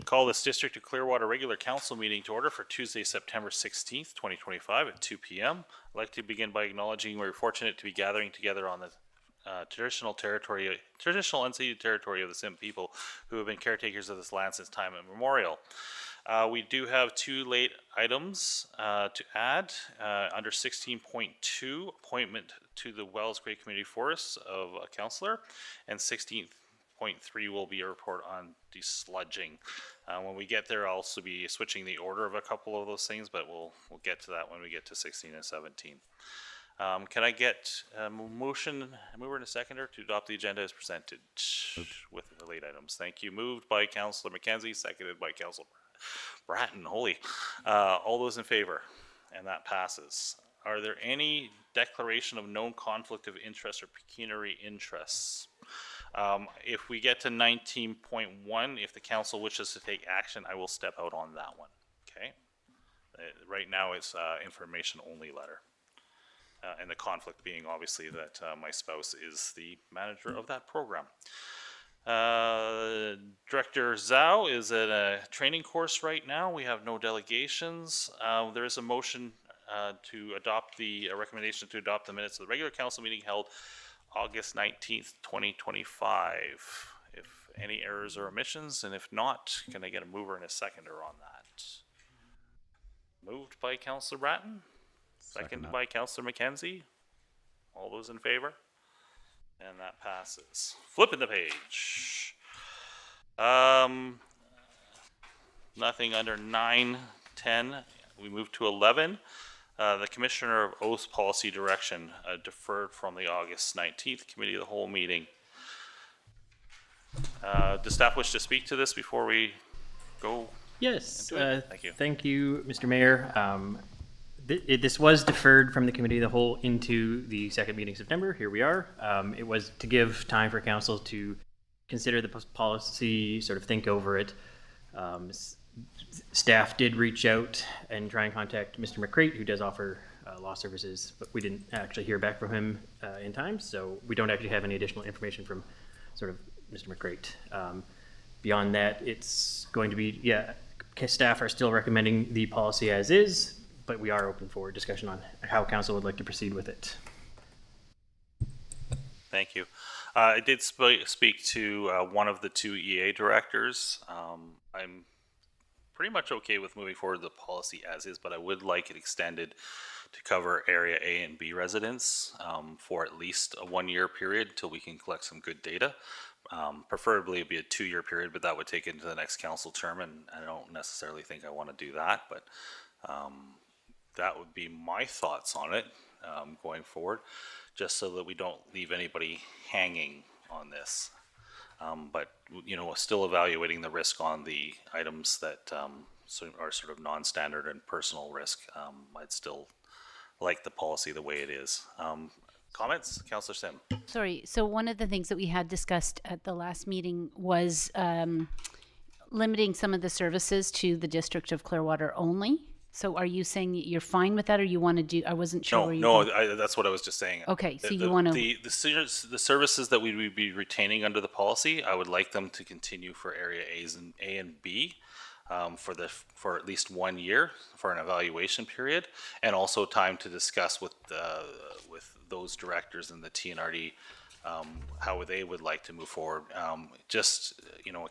Call this District of Clearwater regular council meeting to order for Tuesday, September 16th, 2025 at 2 p.m. I'd like to begin by acknowledging we're fortunate to be gathering together on the traditional unceded territory of the Sim people who have been caretakers of this land since time immemorial. We do have two late items to add. Under 16.2, appointment to the Wells Great Community Forests of a councillor, and 16.3 will be a report on desludging. When we get there, I'll also be switching the order of a couple of those things, but we'll get to that when we get to 16 and 17. Can I get a mover and a seconder to adopt the agenda as presented with the late items? Thank you. Moved by Councillor McKenzie, seconded by Councillor Bratton. All those in favor? And that passes. Are there any declaration of known conflict of interest or pecuniary interests? If we get to 19.1, if the council wishes to take action, I will step out on that one. Okay. Right now it's information only letter. And the conflict being obviously that my spouse is the manager of that program. Director Zhao is at a training course right now. We have no delegations. There is a motion to adopt the recommendation to adopt the minutes of the regular council meeting held August 19th, 2025. If any errors or omissions, and if not, can I get a mover and a seconder on that? Moved by Councillor Bratton, seconded by Councillor McKenzie. All those in favor? And that passes. Flipping the page. Nothing under 9, 10. We move to 11. The Commissioner of Oaths Policy Direction deferred from the August 19th Committee of the Whole meeting. Does staff wish to speak to this before we go? Yes. Thank you. Thank you, Mr. Mayor. This was deferred from the Committee of the Whole into the second meeting in September. Here we are. It was to give time for council to consider the policy, sort of think over it. Staff did reach out and try and contact Mr. McCrate, who does offer law services, but we didn't actually hear back from him in time, so we don't actually have any additional information from sort of Mr. McCrate. Beyond that, it's going to be, staff are still recommending the policy as is, but we are open for discussion on how council would like to proceed with it. Thank you. I did speak to one of the two EA directors. I'm pretty much okay with moving forward the policy as is, but I would like it extended to cover area A and B residents for at least a 1-year period until we can collect some good data. Preferably it'd be a 2-year period, but that would take it into the next council term, and I don't necessarily think I want to do that, but that would be my thoughts on it going forward, just so that we don't leave anybody hanging on this. But still evaluating the risk on the items that are sort of non-standard and personal risk. I'd still like the policy the way it is. Comments, Councillor Sim? Sorry, so one of the things that we had discussed at the last meeting was limiting some of the services to the District of Clearwater only. So are you saying you're fine with that, or you want to do, I wasn't sure. That's what I was just saying. Okay, so you want to... The services that we would be retaining under the policy, I would like them to continue for area A and B for at least 1 year for an evaluation period, and also time to discuss with those directors in the TNRD how they would like to move forward. I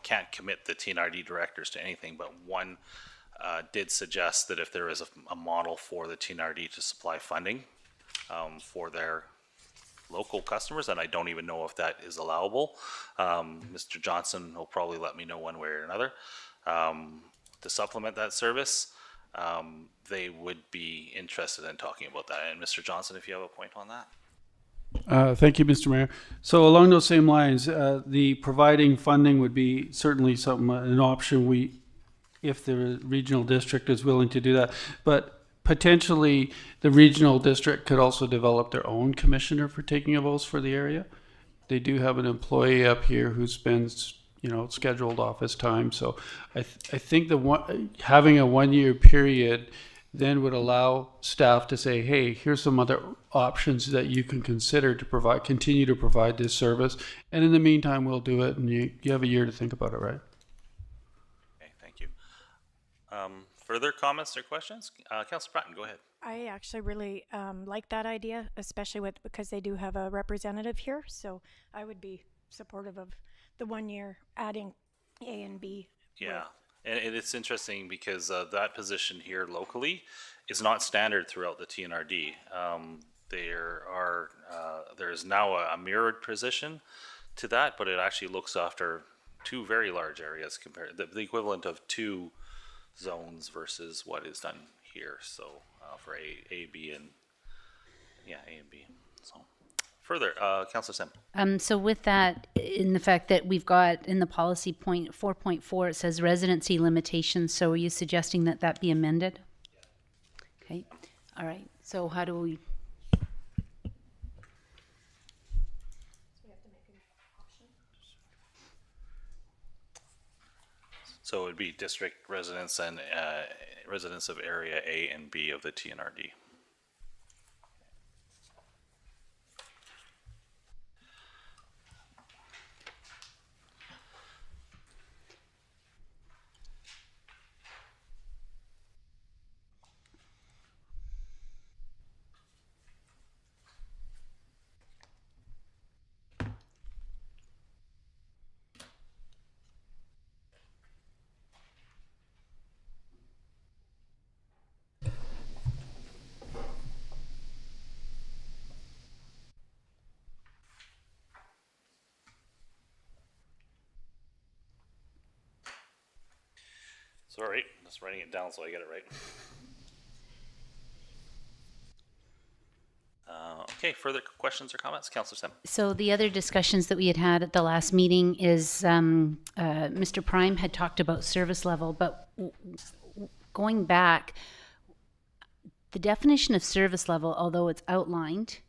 can't commit the TNRD directors to anything, but one did suggest that if there is a model for the TNRD to supply funding for their local customers, and I don't even know if that is allowable. Mr. Johnson will probably let me know one way or another. To supplement that service, they would be interested in talking about that. And Mr. Johnson, if you have a point on that. Thank you, Mr. Mayor. So along those same lines, the providing funding would be certainly an option if the regional district is willing to do that. But potentially the regional district could also develop their own commissioner for taking of oaths for the area. They do have an employee up here who spends scheduled office time. So I think having a 1-year period then would allow staff to say, hey, here's some other options that you can consider to continue to provide this service. And in the meantime, we'll do it, and you have a year to think about it, right? Okay, thank Further comments or questions? Councilor Bratton, go ahead. I actually really like that idea, especially because they do have a representative here. So I would be supportive of the 1 year adding A and B. Yeah, and it's interesting because that position here locally is not standard throughout the TNRD. There is now a mirrored position to that, but it actually looks after two very large areas compared the equivalent of two zones versus what is done here. So for A, B, and A and B. So further, Councilor Sim. So with that, in the fact that we've got in the policy point 4.4, it says residency limitations. So are you suggesting that that be amended? Okay. All right. So how do we? So it would be district residents and residents of area A and B of the TNRD. So, all right, just writing it down so I get it right. Okay, further questions or comments? Councilor Sim. So the other discussions that we had at the last meeting is Mr. Prime had talked about service level, but going back, the definition of service level, although it's outlined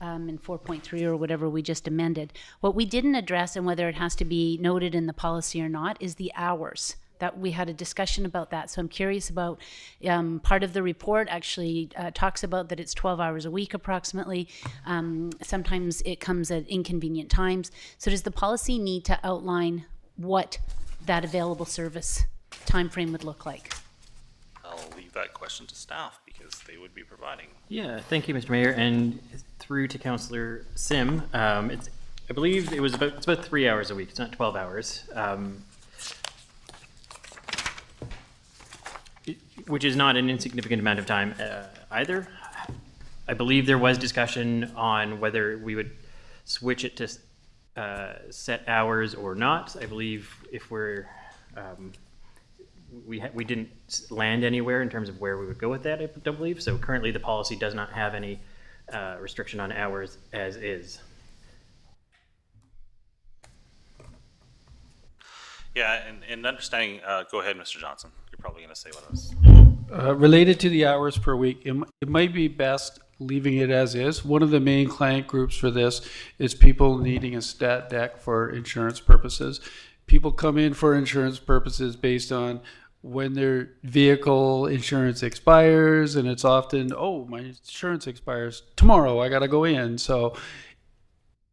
in 4.3 or whatever we just amended, what we didn't address, and whether it has to be noted in the policy or not, is the hours. That we had a discussion about that. So I'm curious about, part of the report actually talks about that it's 12 hours a week approximately. Sometimes it comes at inconvenient times. So does the policy need to outline what that available service time frame would look like? I'll leave that question to staff because they would be providing. Yeah, thank you, Mr. Mayor, and through to Councillor Sim. I believe it's about 3 hours a week. It's not 12 hours. Which is not an insignificant amount of time either. I believe there was discussion on whether we would switch it to set hours or not. I believe if we're we didn't land anywhere in terms of where we would go with that. I don't believe so. Currently, the policy does not have any restriction on hours as is. Yeah, and understanding, go ahead, Mr. Johnson. You're probably going to say what I was. Related to the hours per week, it might be best leaving it as is. One of the main client groups for this is people needing a stat deck for insurance purposes. People come in for insurance purposes based on when their vehicle insurance expires, and it's often, oh, my insurance expires tomorrow, I got to go in. So,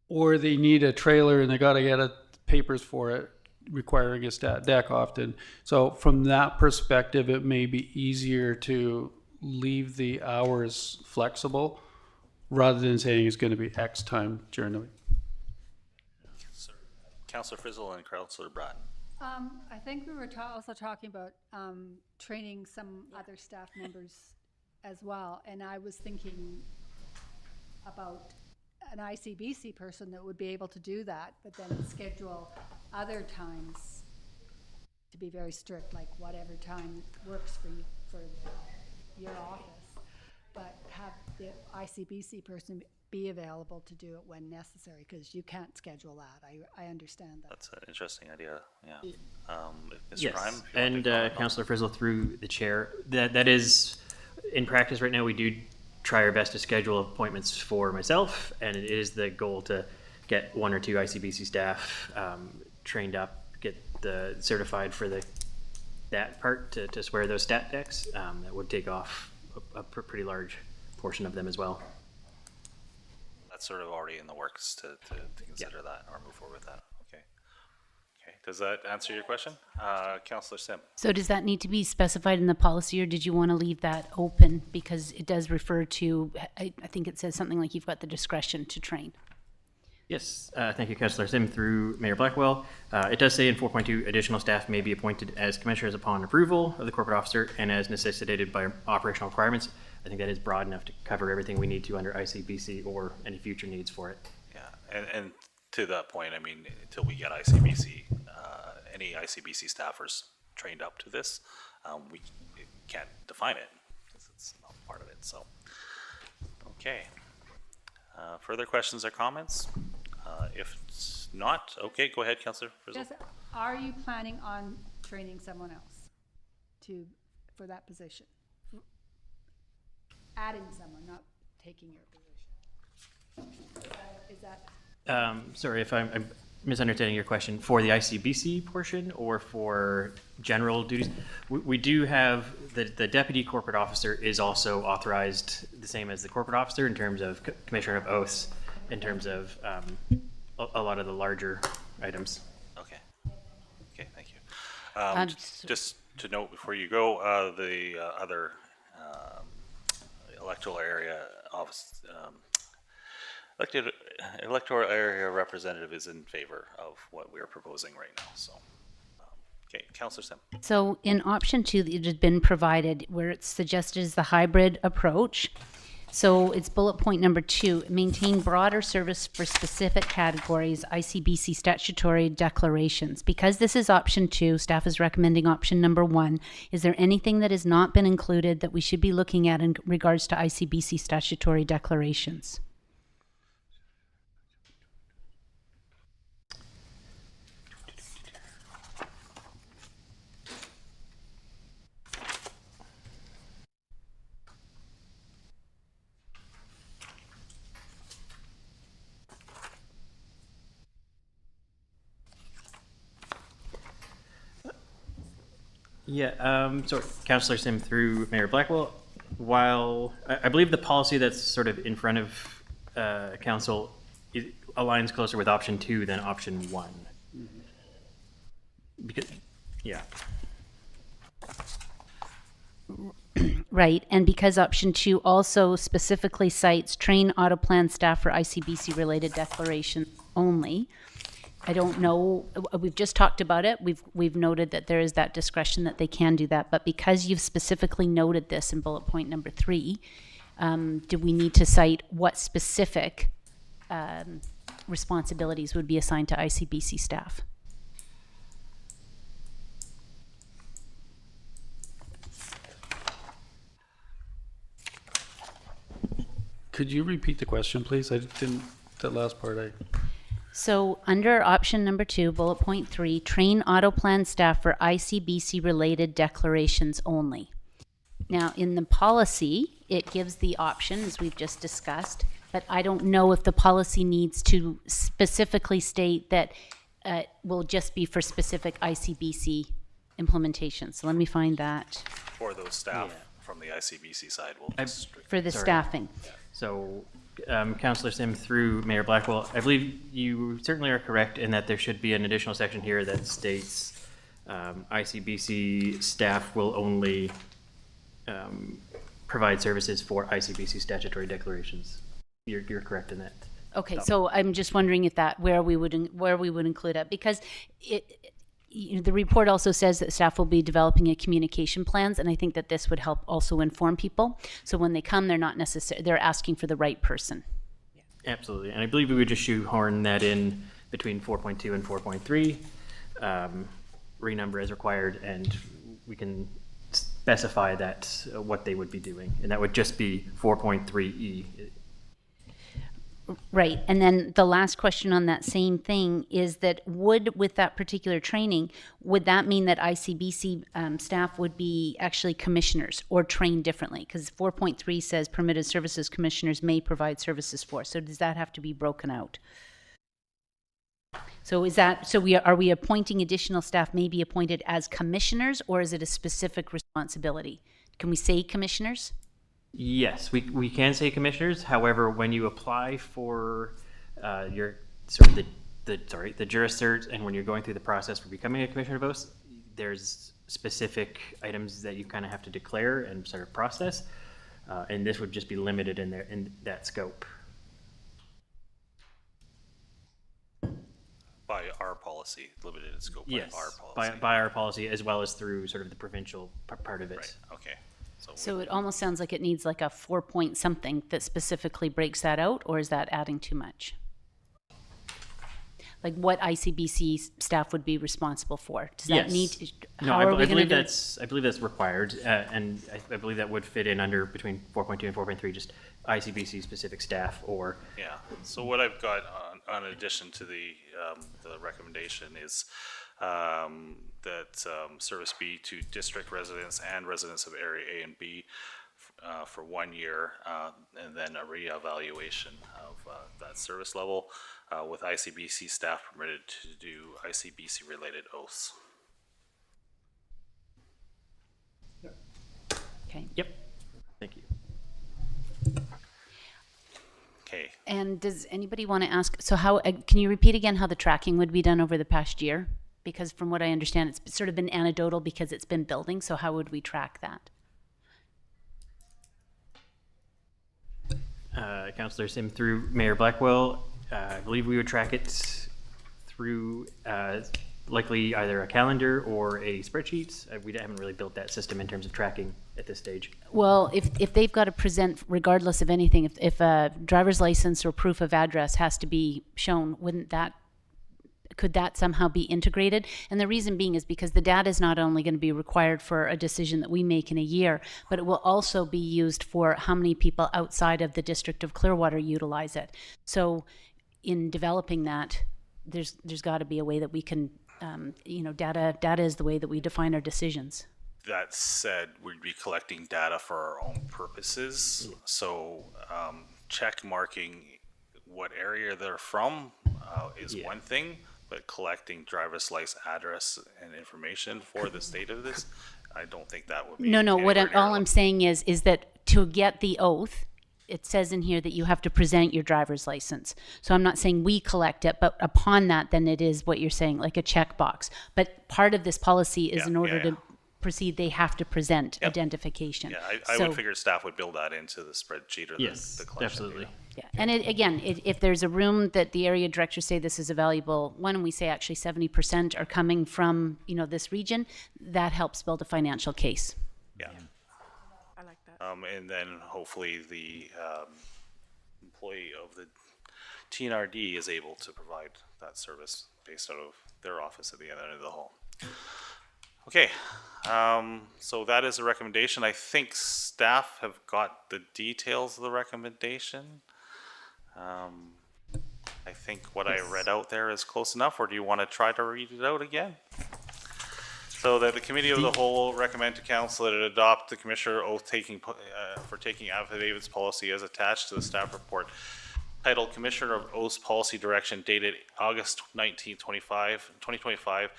or they need a trailer and they got to get papers for it, requiring a stat deck often. So from that perspective, it may be easier to leave the hours flexible rather than saying it's going to be X time during the week. Councillor Frizzle and Councillor Bratton. I think we were also talking about training some other staff members as well, and I was thinking about an ICBC person that would be able to do that, but then schedule other times to be very strict, like whatever time works for you, for your office, but have the ICBC person be available to do it when necessary, because you can't schedule that. I understand that. That's an interesting idea. Yeah. Mr. Yes, Prime, if you want and to comment on Councillor Frizzle through the chair. That is, in practice right now, we do try our best to schedule appointments for myself, and it is the goal to get 1 or 2 ICBC staff trained up, get the certified for that part to swear those stat decks. That would take off a pretty large portion of them as well. That's sort of already in the works to consider that or move forward with that. Okay. Okay, does that answer your question? Councillor Sim? So does that need to be specified in the policy, or did you want to leave that open? Because it does refer to, I think it says something like you've got the discretion to train. Yes, thank you, Councillor Sim, through Mayor Blackwell. It does say in 4.2, additional staff may be appointed as commissioners upon approval of the corporate officer and as necessitated by operational requirements. I think that is broad enough to cover everything we need to under ICBC or any future needs for it. Yeah, and to that point, I mean, until we get ICBC, any ICBC staffers trained up to this, we can't define it because it's not part of it. So, okay. Further questions or comments? If it's not, okay, go ahead, Councillor Frizzle. Just, are you planning on training someone else for that position? Adding someone, not taking your position? Is that Sorry if I'm misunderstanding your question. For the ICBC portion or for general duties? We do have, the deputy corporate officer is also authorized the same as the corporate officer in terms of commissioner of oaths, in terms of a lot of the larger items. Okay. Okay, thank you. Just to note before you go, the other electoral area office, electoral area representative is in favor of what we're proposing right now. So, okay, Councillor Sim. So in option 2 that has been provided, where it's suggested is the hybrid approach. So it's bullet point number 2, maintain broader service for specific categories, ICBC statutory declarations. Because this is option 2, staff is recommending option number 1. Is there anything that has not been included that we should be looking at in regards to ICBC statutory declarations? Yeah, so Councillor Sim through Mayor Blackwell, while I believe the policy that's sort of in front of council aligns closer with option 2 than option 1. Because, yeah. Right, and because option 2 also specifically cites train auto plan staff for ICBC related declaration only. I don't know, we've just talked about it. We've noted that there is that discretion that they can do that, but because you've specifically noted this in bullet point number 3, do we need to cite what specific responsibilities would be assigned to ICBC staff? Could you repeat the question, please? I didn't, that last part, So under option number 2, bullet point 3, train auto plan staff for ICBC related declarations only. Now in the policy, it gives the option, as we've just discussed, but I don't know if the policy needs to specifically state that it will just be for specific ICBC implementations. So let me find that For those staff from the ICBC side, we'll just for the staffing. So, Councillor Sim through Mayor Blackwell, I believe you certainly are correct in that there should be an additional section here that states ICBC staff will only provide services for ICBC statutory declarations. You're correct in that. Okay, so I'm just wondering if that, where we would include it, because the report also says that staff will be developing a communication plans, and I think that this would help also inform people. So when they come, they're not necessarily, they're asking for the right person. Absolutely, and I believe we would just shoehorn that in between 4.2 and 4.3, renumber as required, and we can specify that what they would be doing, and that would just be 4.3E. Right, and then the last question on that same thing is that with that particular training, would that mean that ICBC staff would be actually commissioners or trained differently? Because 4.3 says permitted services commissioners may provide services for. So does that have to be broken out? So is that, so are we appointing additional staff may be appointed as commissioners, or is it a specific responsibility? Can we say commissioners? Yes, we can say commissioners. However, when you apply for your sort of the the Juracert, and when you're going through the process for becoming a Commissioner of Oaths, there's specific items that you kind of have to declare and sort of process, and this would just be limited in that scope. By our policy, limited in scope by Yes, our policy. by our policy, as well as through sort of the provincial part of it. Right, okay. So it almost sounds like it needs like a 4-point something that specifically breaks that out, or is that adding too much? Like what ICBC staff would be responsible for? Does that Yes. need, No, how I are we going to believe do it? I believe that's required, and I believe that would fit in under between 4.2 and 4.3, just ICBC specific staff or. Yeah, so what I've got on addition to the recommendation is that service be to district residents and residents of area A and B for 1 year, and then a reevaluation of that service level with ICBC staff permitted to do ICBC related oaths. Okay. Yep. Thank you. Okay, And does anybody want to ask, so how, can you repeat again how the tracking would be done over the past year? Because from what I understand, it's sort of been anecdotal because it's been building, so how would we track that? Councillor Sim, through Mayor Blackwell, I believe we would track it through likely either a calendar or a spreadsheet. We haven't really built that system in terms of tracking at this stage. Well, if they've got to present, regardless of anything, if a driver's license or proof of address has to be shown, could that somehow be integrated? And the reason being is because the data is not only going to be required for a decision that we make in a year, but it will also be used for how many people outside of the District of Clearwater utilize it. So in developing that, there's got to be a way that we can, data is the way that we define our decisions. that said, we'd be collecting data for our own purposes. So check marking what area they're from is one thing, but collecting driver's license address and information for the state of this, I don't think that would be. No, anywhere near all I'm saying is that to get the oath, it says in here that you have to present your driver's license. So I'm not saying we collect it, but upon that, then it is what you're saying, like a checkbox. But part of this policy is in order to proceed, they have to present identification. Yeah, I would figure staff would build that into the spreadsheet or Yes, the collection absolutely. data. Yeah, and if there's a room that the area directors say this is a valuable one, and we say actually 70% are coming from, this region, that helps build a financial case. Yeah. I like that. And then hopefully the employee of the TNRD is able to provide that service based out of their office at the end of the hall. Okay, so that is a recommendation. I think staff have got the details of the recommendation. I think what I read out there is close enough, or do you want to try to read it out again? So that the committee of the whole recommend to council that it adopt the commissioner oath taking, for taking affidavits policy as attached to the staff report titled Commissioner of Oaths Policy Direction dated August 19, 2025,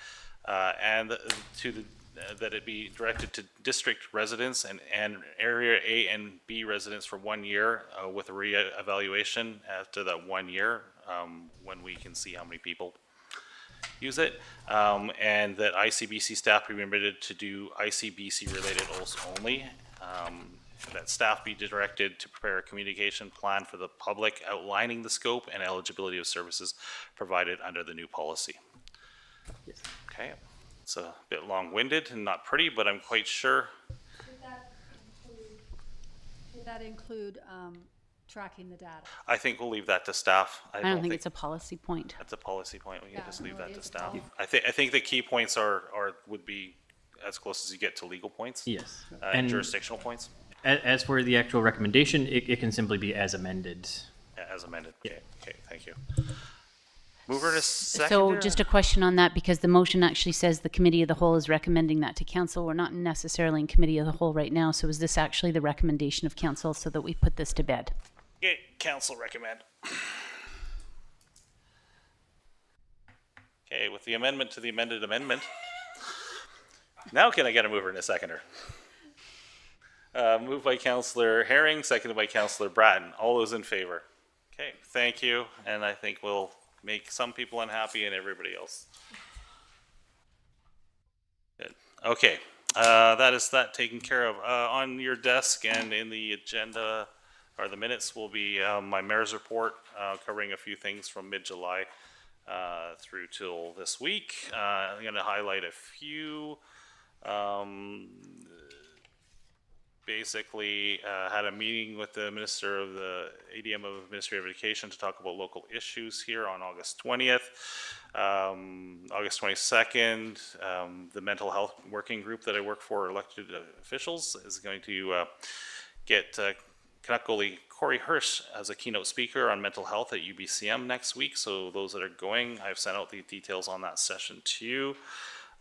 and that it be directed to district residents and area A and B residents for 1 year with a re-evaluation after that 1 year when we can see how many people use it, and that ICBC staff be permitted to do ICBC related oaths only. That staff be directed to prepare a communication plan for the public outlining the scope and eligibility of services provided under the new policy. Okay, it's a bit long-winded and not pretty, but I'm quite sure. Should that include tracking the data? I think we'll leave that to staff. I don't think it's a policy point. That's a policy point. We can just leave no, that it to is a staff. policy. I think the key points would be as close as you get to legal points. Yes. And jurisdictional points, As for the actual recommendation, it can simply be as amended. as amended. Okay, thank you. Mover to second. So just a question on that, because the motion actually says the committee of the whole is recommending that to council. We're not necessarily in committee of the whole right now, so is this actually the recommendation of council so that we put this to bed? Okay, council recommend. Okay, with the amendment to the amended amendment. Now can I get a mover and a seconder? Moved by Councillor Herring, seconded by Councillor Bratton. All those in favor? Okay, thank you, and I think we'll make some people unhappy and everybody else. Good. Okay, that is that taken care of. On your desk and in the agenda, or the minutes, will be my mayor's report covering a few things from mid-July through till this week. I'm going to highlight a few. Basically had a meeting with the Minister of the ADM of Administrative Education to talk about local issues here on August 20th. August 22nd, the mental health working group that I work for, elected officials, is going to get Canuck goalie Corey Hirsch as a keynote speaker on mental health at UBCM next week. So those that are going, I've sent out the details on that session to you.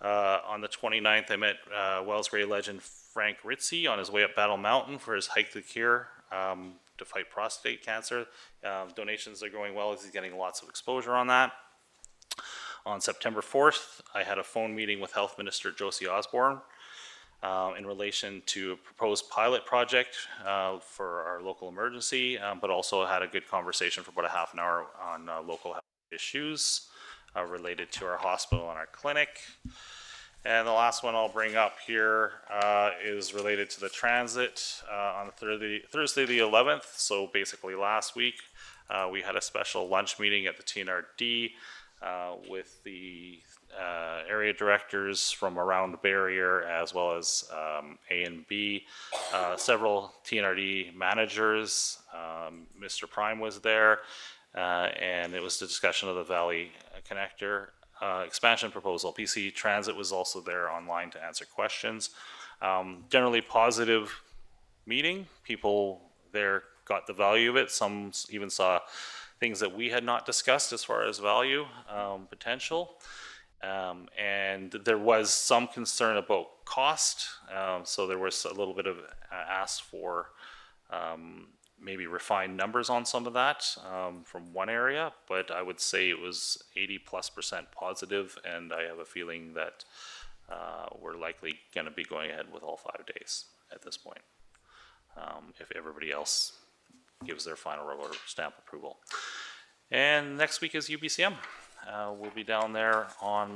On the 29th, I met Wells Gray legend Frank Ritzy on his way up Battle Mountain for his Hike the Cure to fight prostate cancer. Donations are going well as he's getting lots of exposure on that. On September 4th, I had a phone meeting with Health Minister Josie Osborne in relation to a proposed pilot project for our local emergency, but also had a good conversation for about a half an hour on local health issues related to our hospital and our clinic. And the last one I'll bring up here is related to the transit on Thursday the 11th. So basically last week, we had a special lunch meeting at the TNRD with the area directors from around Barrier, as well as A and B, several TNRD managers. Mr. Prime was there, and it was the discussion of the Valley Connector expansion proposal. PC Transit was also there online to answer questions. Generally positive meeting. People there got the value of it. Some even saw things that we had not discussed as far as value potential. And there was some concern about cost. So there was a little bit of ask for maybe refined numbers on some of that from one area, but I would say it was 80+% positive, and I have a feeling that we're likely going to be going ahead with all 5 days at this point, if everybody else gives their final rubber stamp approval. And next week is UBCM. We'll be down there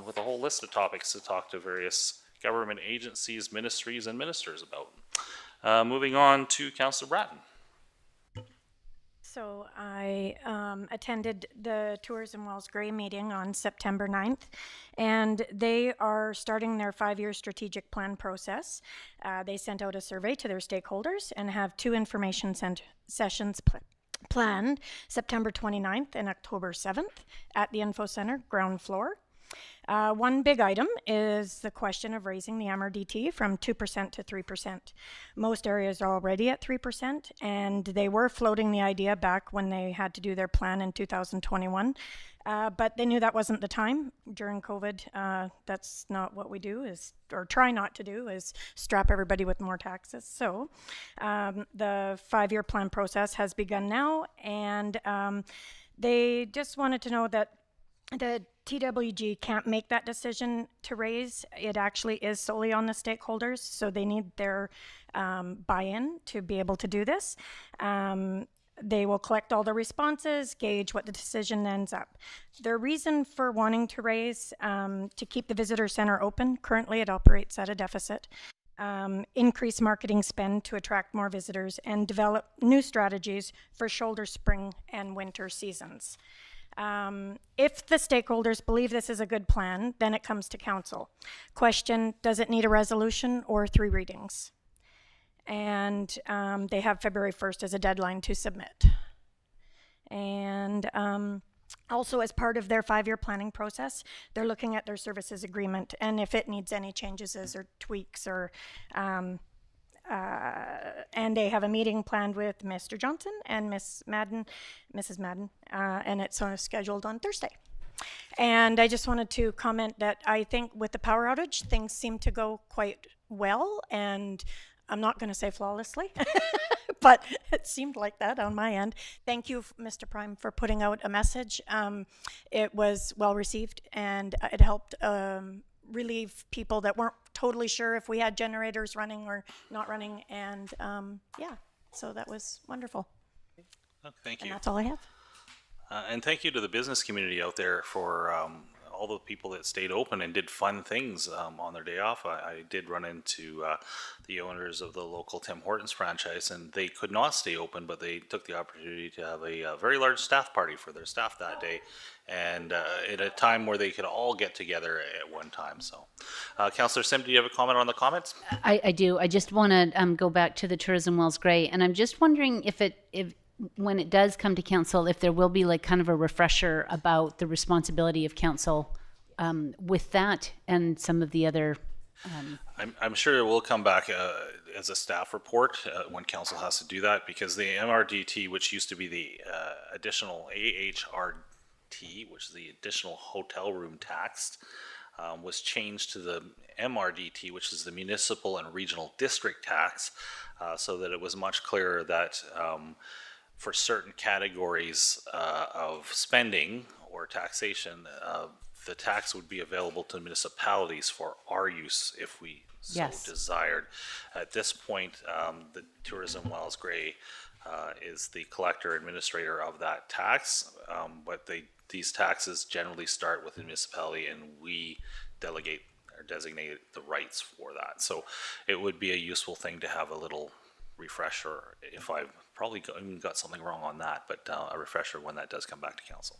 with a whole list of topics to talk to various government agencies, ministries, and ministers about. Moving on to Councillor Bratton. So I attended the Tours and Wells Gray meeting on September 9th, and they are starting their 5-year strategic plan process. They sent out a survey to their stakeholders and have 2 information sessions planned, September 29th and October 7th at the Info Center, ground floor. One big item is the question of raising the MRDT from 2% to 3%. Most areas are already at 3%, and they were floating the idea back when they had to do their plan in 2021. But they knew that wasn't the time during COVID. That's not what we do, or try not to do, is strap everybody with more taxes. So the 5-year plan process has begun now, and they just wanted to know that the TWG can't make that decision to raise. It actually is solely on the stakeholders, so they need their buy-in to be able to do this. They will collect all the responses, gauge what the decision ends up. Their reason for wanting to raise, to keep the visitor center open, currently it operates at a deficit, increase marketing spend to attract more visitors, and develop new strategies for shoulder, spring, and winter seasons. If the stakeholders believe this is a good plan, then it comes to council. Question, does it need a resolution or 3 readings? And they have February 1st as a deadline to submit. And also, as part of their 5-year planning process, they're looking at their services agreement and if it needs any changes or tweaks, or and they have a meeting planned with Mr. Johnson and Mrs. Madden, and it's scheduled on Thursday. And I just wanted to comment that I think with the power outage, things seem to go quite well, and I'm not going to say flawlessly, but it seemed like that on my end. Thank you, Mr. Prime, for putting out a message. It was well received, and it helped relieve people that weren't totally sure if we had generators running or not running, and yeah, so that was wonderful. Oh, thank you. And that's all I have. And thank you to the business community out there for all the people that stayed open and did fun things on their day off. I did run into the owners of the local Tim Hortons franchise, and they could not stay open, but they took the opportunity to have a very large staff party for their staff that day, and at a time where they could all get together at one time. So, Councillor Sim, do you have a comment on the comments? I do. I just want to go back to the Tourism Wells Gray, and I'm just wondering if when it does come to council, if there will be like kind of a refresher about the responsibility of council with that and some of the other. I'm sure it will come back as a staff report when council has to do that, because the MRDT, which used to be the additional AHRT, which is the additional hotel room tax, was changed to the MRDT, which is the municipal and regional district tax, so that it was much clearer that for certain categories of spending or taxation, the tax would be available to municipalities for our use if we so Yes. desired. At this point, the Tourism Wells Gray is the collector administrator of that tax, but these taxes generally start with the municipality, and we delegate or designate the rights for that. So it would be a useful thing to have a little refresher, if I've probably got something wrong on that, but a refresher when that does come back to council.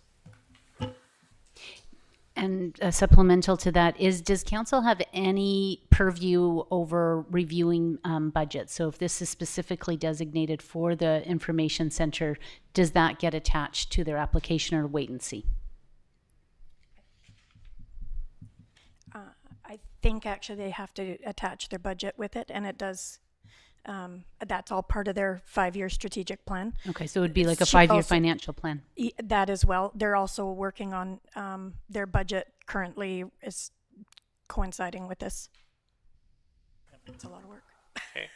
And supplemental to that is, does council have any purview over reviewing budgets? So if this is specifically designated for the information center, does that get attached to their application, or wait and see? I think actually they have to attach their budget with it, and it does. That's all part of their 5-year strategic plan. Okay, so it would be like a She 5-year also- financial plan. That as well. They're also working on their budget currently is coinciding with this. It's a lot of work. Okay.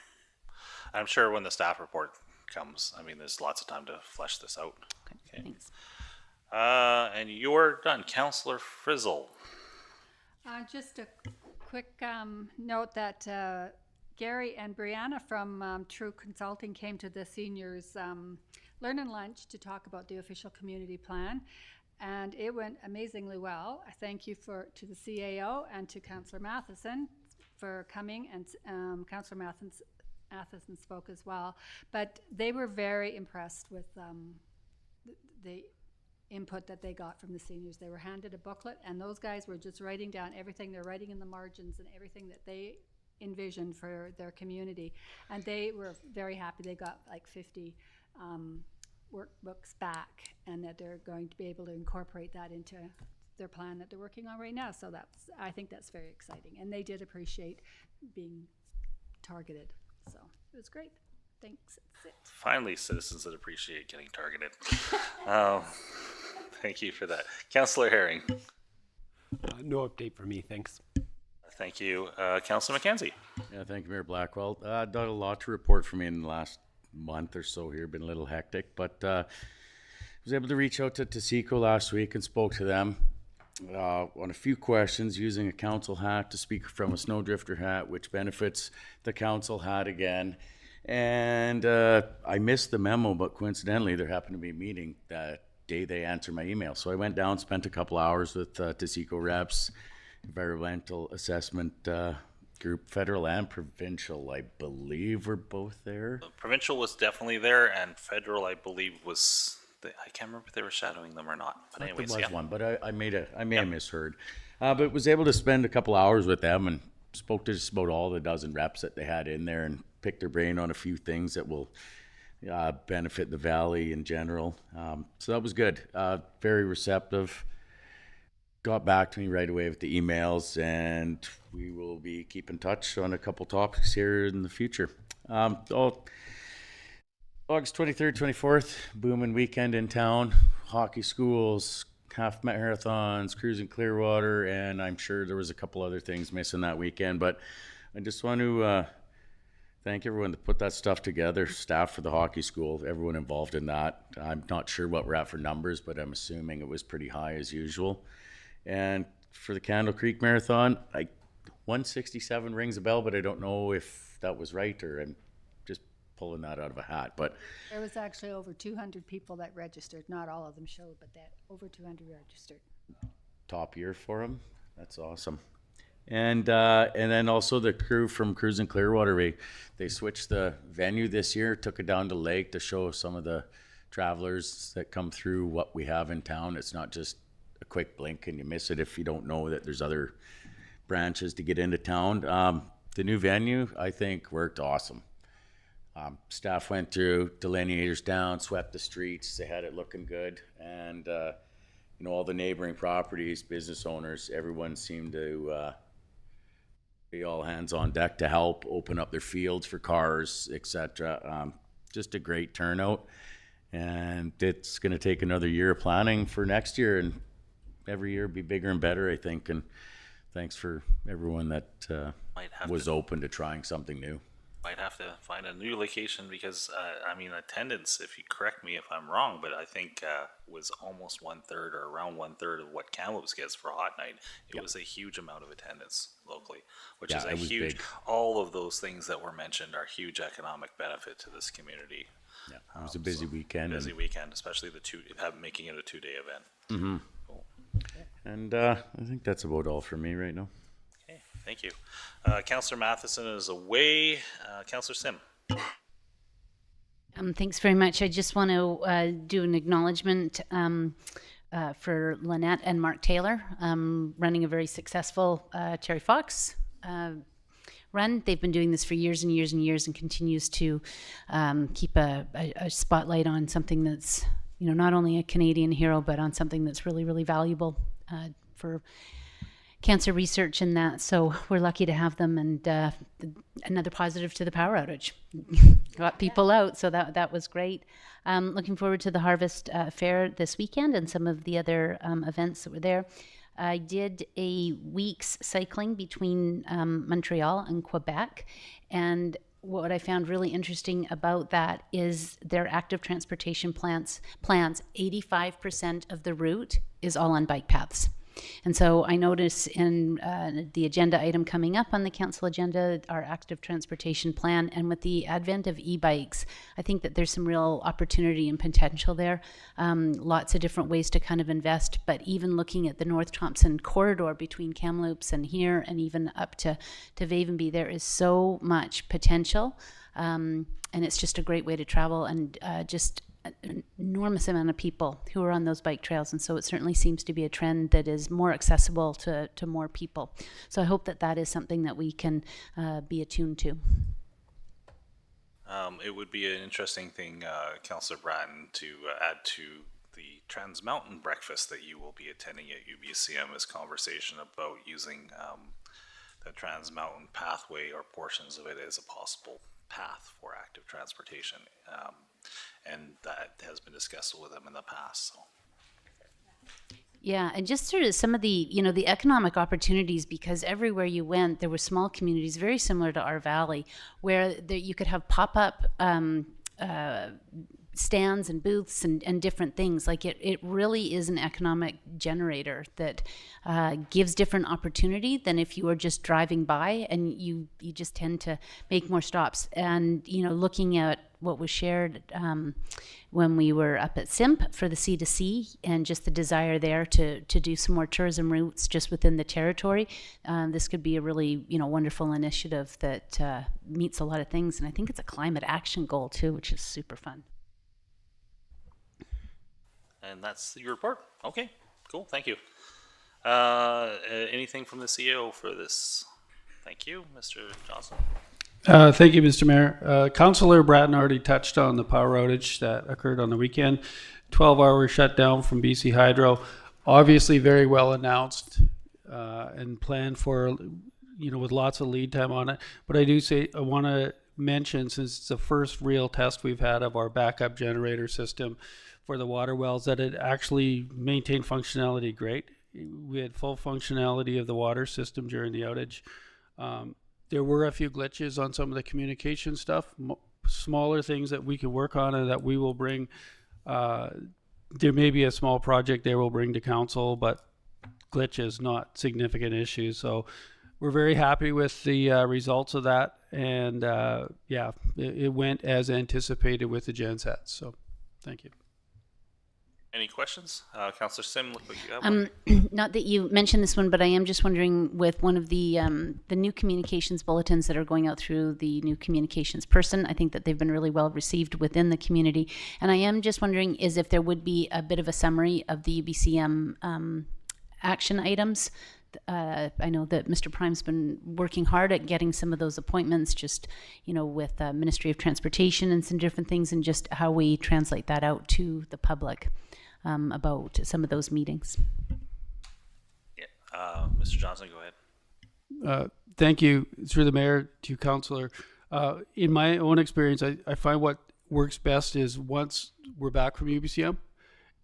I'm sure when the staff report comes, I mean, there's lots of time to flesh this out. Okay, thanks. And you're done. Councillor Frizzle. Just a quick note that Gary and Brianna from True Consulting came to the seniors Learn and Lunch to talk about the official community plan, and it went amazingly well. I thank you to the CAO and to Councillor Matheson for coming, and Councillor Matheson spoke as well. But they were very impressed with the input that they got from the seniors. They were handed a booklet, and those guys were just writing down everything. They're writing in the margins and everything that they envisioned for their community, and they were very happy. They got like 50 workbooks back, and that they're going to be able to incorporate that into their plan that they're working on right now. So I think that's very exciting, and they did appreciate being targeted. So it was great. Thanks. That's it. Finally, citizens that appreciate getting targeted. Thank you for that. Councillor Herring. No update for me, thanks. Thank you. Councillor McKenzie. Yeah, thank you, Mayor Blackwell. Done a lot to report for me in the last month or so here. Been a little hectic, but was able to reach out to TASECO last week and spoke to them on a few questions using a council hat to speak from a snowdrifter hat, which benefits the council hat again. And I missed the memo, but coincidentally, there happened to be a meeting that day they answered my email. So I went down, spent a couple hours with TASECO reps, environmental assessment group, federal and provincial, I believe, were both there. Provincial was definitely there, and federal, I believe, was. I can't remember if they were shadowing them or not. But anyways, There was yeah. one, but I may have misheard. But was able to spend a couple hours with them and spoke to just about all the dozen reps that they had in there and picked their brain on a few things that will benefit the valley in general. So that was good. Very receptive. Got back to me right away with the emails, and we will be keeping in touch on a couple topics here in the future. August 23rd, 24th, booming weekend in town. Hockey schools, half marathons, cruising Clearwater, and I'm sure there was a couple other things missing that weekend. But I just want to thank everyone that put that stuff together, staff for the hockey school, everyone involved in that. I'm not sure what we're at for numbers, but I'm assuming it was pretty high as usual. And for the Candle Creek Marathon, 167 rings a bell, but I don't know if that was right, or I'm just pulling that out of a hat, but There was actually over 200 people that registered. Not all of them showed, but that over 200 registered. top year for them. That's awesome. And then also the crew from Cruise and Clearwater, they switched the venue this year, took it down to Lake to show some of the travelers that come through what we have in town. It's not just a quick blink and you miss it if you don't know that there's other branches to get into town. The new venue, I think, worked awesome. Staff went through, delineators down, swept the streets. They had it looking good. And, you know, all the neighboring properties, business owners, everyone seemed to be all hands on deck to help open up their fields for cars, etc. Just a great turnout. And it's going to take another year of planning for next year, and every year be bigger and better, I think. And thanks for everyone that Might have was to open to trying something new. Might have to find a new location because I mean attendance. If you correct me if I'm wrong, but I think was almost 1/3 or around 1/3 of what Kamloops gets for a hot night. It was a huge amount of attendance locally, which Yeah, is a it was huge. big. All of those things that were mentioned are huge economic benefit to this community. Yeah, it was a busy weekend. Busy and, weekend, especially making it a 2-day event. Cool. and I think that's about all for me right now. Okay, thank you. Councillor Matheson is away. Councillor Sim. Thanks very much. I just want to do an acknowledgement for Lynette and Mark Taylor running a very successful Cherry Fox run. They've been doing this for years and years and years and continues to keep a spotlight on something that's, you know, not only a Canadian hero, but on something that's really, really valuable for cancer research and that. So we're lucky to have them, and another positive to the power outage. Got people out, so that was great. Looking forward to the Harvest Fair this weekend and some of the other events that were there. I did a week's cycling between Montreal and Quebec, and what I found really interesting about that is their active transportation plans. 85% of the route is all on bike paths. And so I notice in the agenda item coming up on the council agenda, our active transportation plan, and with the advent of e-bikes, I think that there's some real opportunity and potential there. Lots of different ways to kind of invest, but even looking at the North Thompson corridor between Kamloops and here and even up to Vavenby, there is so much potential. And it's just a great way to travel, and just an enormous amount of people who are on those bike trails, and so it certainly seems to be a trend that is more accessible to more people. So I hope that that is something that we can be attuned to. It would be an interesting thing, Councillor Bratton, to add to the Trans Mountain breakfast that you will be attending at UBCM is conversation about using the Trans Mountain pathway or portions of it as a possible path for active transportation. And that has been discussed with them in the past. So. Yeah, and just sort of some of the, you know, the economic opportunities, because everywhere you went, there were small communities very similar to our valley, where you could have pop-up stands and booths and different things. Like it really is an economic generator that gives different opportunity than if you were just driving by, and you just tend to make more stops. And, you know, looking at what was shared when we were up at SIMP for the C2C, and just the desire there to do some more tourism routes just within the territory, this could be a really, you know, wonderful initiative that meets a lot of things. And I think it's a climate action goal too, which is super fun. And that's your report. Okay, cool. Thank you. Anything from the CEO for this? Thank you, Mr. Johnson. Thank you, Mr. Mayor. Councillor Bratton already touched on the power outage that occurred on the weekend. 12-hour shutdown from BC Hydro. Obviously very well announced and planned for, you know, with lots of lead time on it. But I want to mention, since it's the first real test we've had of our backup generator system for the water wells, that it actually maintained functionality great. We had full functionality of the water system during the outage. There were a few glitches on some of the communication stuff, smaller things that we can work on and that we will bring. There may be a small project there we'll bring to council, but glitches, not significant issues. So we're very happy with the results of that. And yeah, it went as anticipated with the gensets. So thank you. Any questions? Councillor Sim, look like you have one. Not that you mentioned this one, but I am just wondering with one of the new communications bulletins that are going out through the new communications person. I think that they've been really well received within the community, and I am just wondering is if there would be a bit of a summary of the UBCM action items. I know that Mr. Prime's been working hard at getting some of those appointments, just with Ministry of Transportation and some different things, and just how we translate that out to the public. About some of those meetings. Yeah. Mr. Johnson, go ahead. Thank you, through the mayor, to you, councillor. In my own experience, I find what works best is once we're back from UBCM,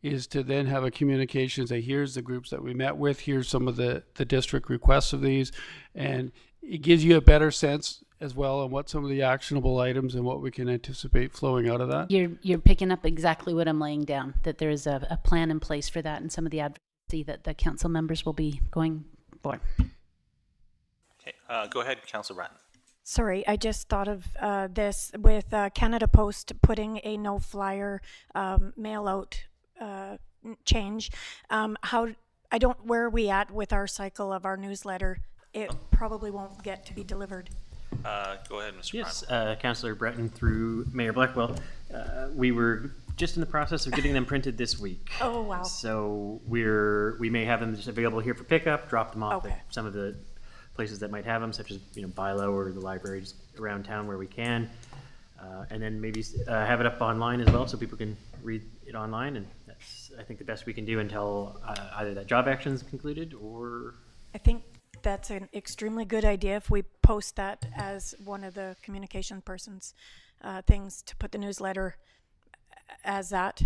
is to then have a communication, say, here's the groups that we met with, here's some of the district requests of these, and it gives you a better sense as well on what some of the actionable items and what we can anticipate flowing out of that. You're picking up exactly what I'm laying down, that there is a plan in place for that and some of the advocacy that the council members will be going for. Okay, go ahead, Councillor Bratton. Sorry, I just thought of this with Canada Post putting a no flyer mail out change. Where are we at with our cycle of our newsletter? It probably won't get to be delivered. Go ahead, Mr. Yes, Prime. Councillor Breton through Mayor Blackwell. We were just in the process of getting them printed this week. Oh, wow. So we may have them just available here for pickup, drop them off Okay. at some of the places that might have them, such as Bilo or the libraries around town where we can. And then maybe have it up online as well so people can read it online. And that's, I think, the best we can do until either that job action is concluded or... I think that's an extremely good idea if we post that as one of the communication person's things to put the newsletter as that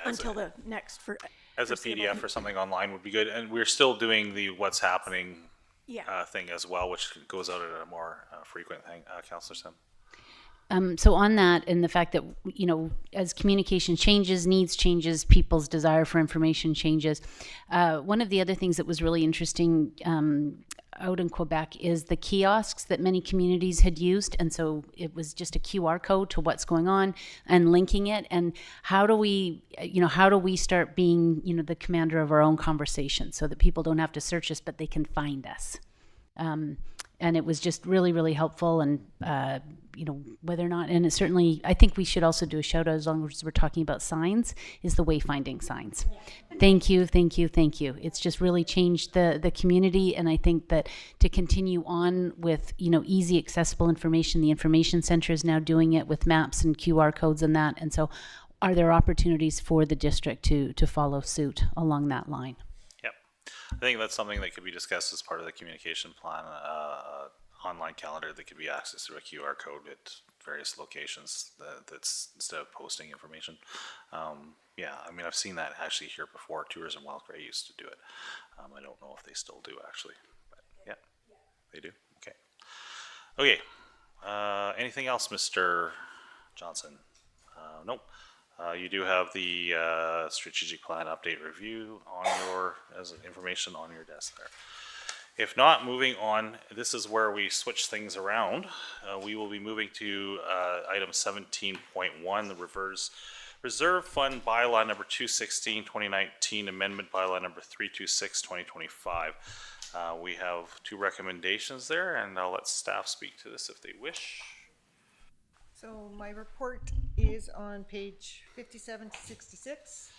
until the next for As a PDF or something online would be good. And we're still doing the what's happening yeah. thing as well, which goes out at a more frequent thing. Councillor Sim. So on that, and the fact that, as communication changes, needs changes, people's desire for information changes. One of the other things that was really interesting out in Quebec is the kiosks that many communities had used. And so it was just a QR code to what's going on and linking it. And how do we start being, the commander of our own conversation so that people don't have to search us, but they can find us. And it was just really, really helpful. And, whether or not, and it certainly, I think we should also do a shout out, as long as we're talking about signs, is the wayfinding signs. Thank you, thank you, thank you. It's just really changed the community. And I think that to continue on with, easy, accessible information, the information center is now doing it with maps and QR codes and that. And so are there opportunities for the district to follow suit along that line? Yep. I think that's something that could be discussed as part of the communication plan, online calendar that could be accessed through a QR code at various locations that's instead of posting information. Yeah, I mean, I've seen that actually here before. Tourism Wild Gray used to do it. I don't know if they still do actually, but yeah, they do. Okay. Okay. Anything else, Mr. Johnson? Nope. You do have the strategic plan update review on as information on your desk there. If not, moving on, this is where we switch things around. We will be moving to item 17.1, the Reserve Fund Bylaw number 216, 2019, Amendment Bylaw number 326, 2025. We have two recommendations there, and I'll let staff speak to this if they wish. So my report is on page 57 to 66.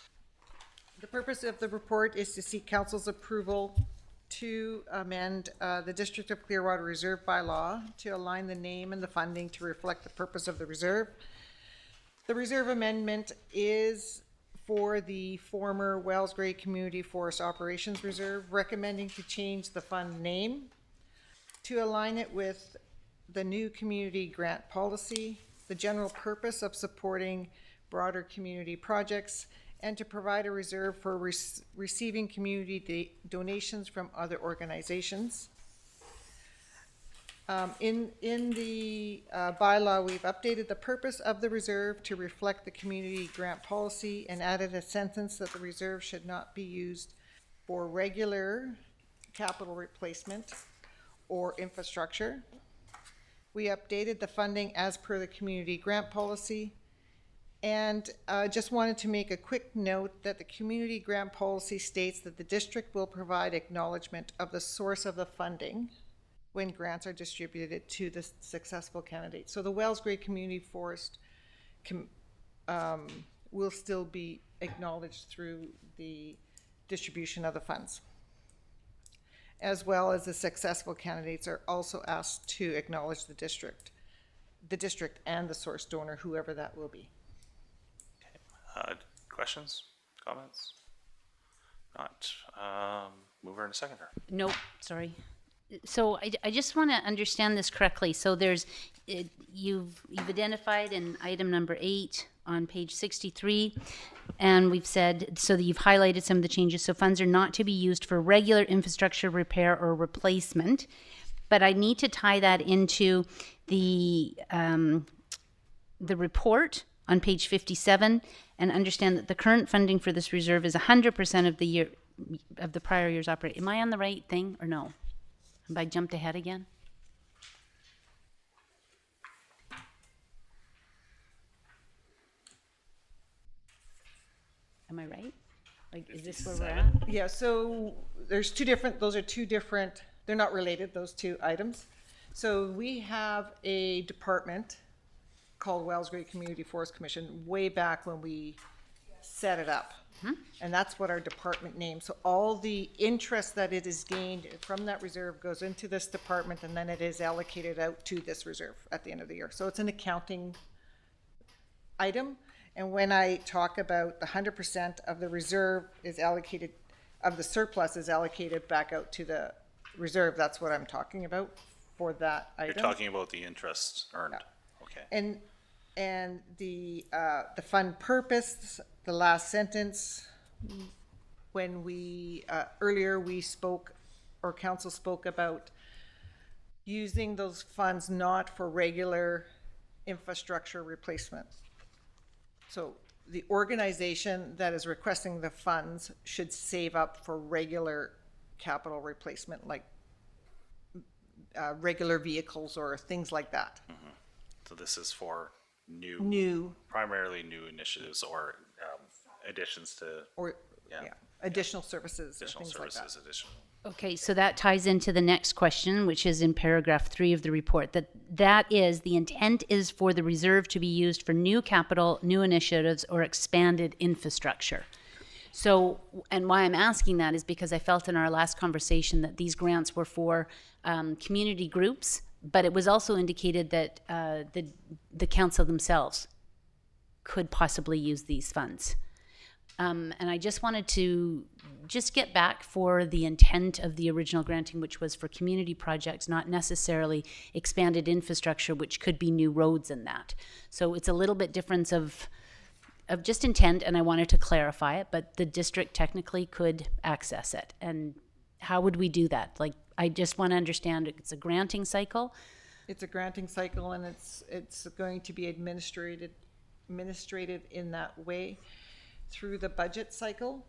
The purpose of the report is to seek council's approval to amend the District of Clearwater Reserve bylaw to align the name and the funding to reflect the purpose of the reserve. The reserve amendment is for the former Wells Gray Community Forest Operations Reserve, recommending to change the fund name to align it with the new community grant policy, the general purpose of supporting broader community projects, and to provide a reserve for receiving community donations from other organizations. In the bylaw, we've updated the purpose of the reserve to reflect the community grant policy and added a sentence that the reserve should not be used for regular capital replacement or infrastructure. We updated the funding as per the community grant policy. And just wanted to make a quick note that the community grant policy states that the district will provide acknowledgement of the source of the funding when grants are distributed to the successful candidate. So the Wells Gray Community Forest will still be acknowledged through the distribution of the funds, as well as the successful candidates are also asked to acknowledge the district and the source donor, whoever that will be. Questions, comments? Not. Mover and a seconder. Nope, sorry. So I just want to understand this correctly. So there's, you've identified in item number 8 on page 63, and we've said, so that you've highlighted some of the changes. So funds are not to be used for regular infrastructure repair or replacement, but I need to tie that into the report on page 57 and understand that the current funding for this reserve is 100% of the year of the prior year's operate. Am I on the right thing or no? Have I jumped ahead again? Am I right? Like, is this where we're at? Yeah, so there's those are two different, they're not related, those two items. So we have a department called Wells Gray Community Forest Commission way back when we set it up. And that's what our department name. So all the interest that it is gained from that reserve goes into this department, and then it is allocated out to this reserve at the end of the year. So it's an accounting item. And when I talk about the 100% of the reserve is allocated, of the surplus is allocated back out to the reserve, that's what I'm talking about for that item. You're talking about the interest earned. Okay. And the fund purpose, the last sentence, when we, earlier we spoke, or council spoke about using those funds not for regular infrastructure replacement. So the organization that is requesting the funds should save up for regular capital replacement, like regular vehicles or things like that. So this is for New, primarily new initiatives or additions to or, Yeah. yeah, additional services or additional things like that. services, additional. Okay, so that ties into the next question, which is in paragraph 3 of the report, that is, the intent is for the reserve to be used for new capital, new initiatives, or expanded infrastructure. So, and why I'm asking that is because I felt in our last conversation that these grants were for community groups, but it was also indicated that the council themselves could possibly use these funds. And I just wanted to just get back for the intent of the original granting, which was for community projects, not necessarily expanded infrastructure, which could be new roads and that. So it's a little bit difference of just intent, and I wanted to clarify it, but the district technically could access it. And how would we do that? Like, I just want to understand, it's a granting cycle. It's a granting cycle, and it's going to be administrated in that way through the budget cycle.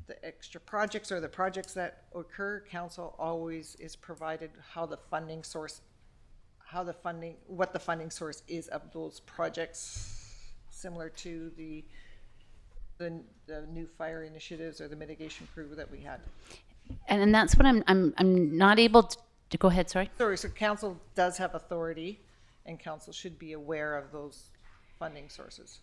The extra projects or the projects that occur, council always is provided what the funding source is of those projects, similar to the new fire initiatives or the mitigation crew that we had. And that's what I'm not able to go ahead, sorry. Sorry, so council does have authority, and council should be aware of those funding sources.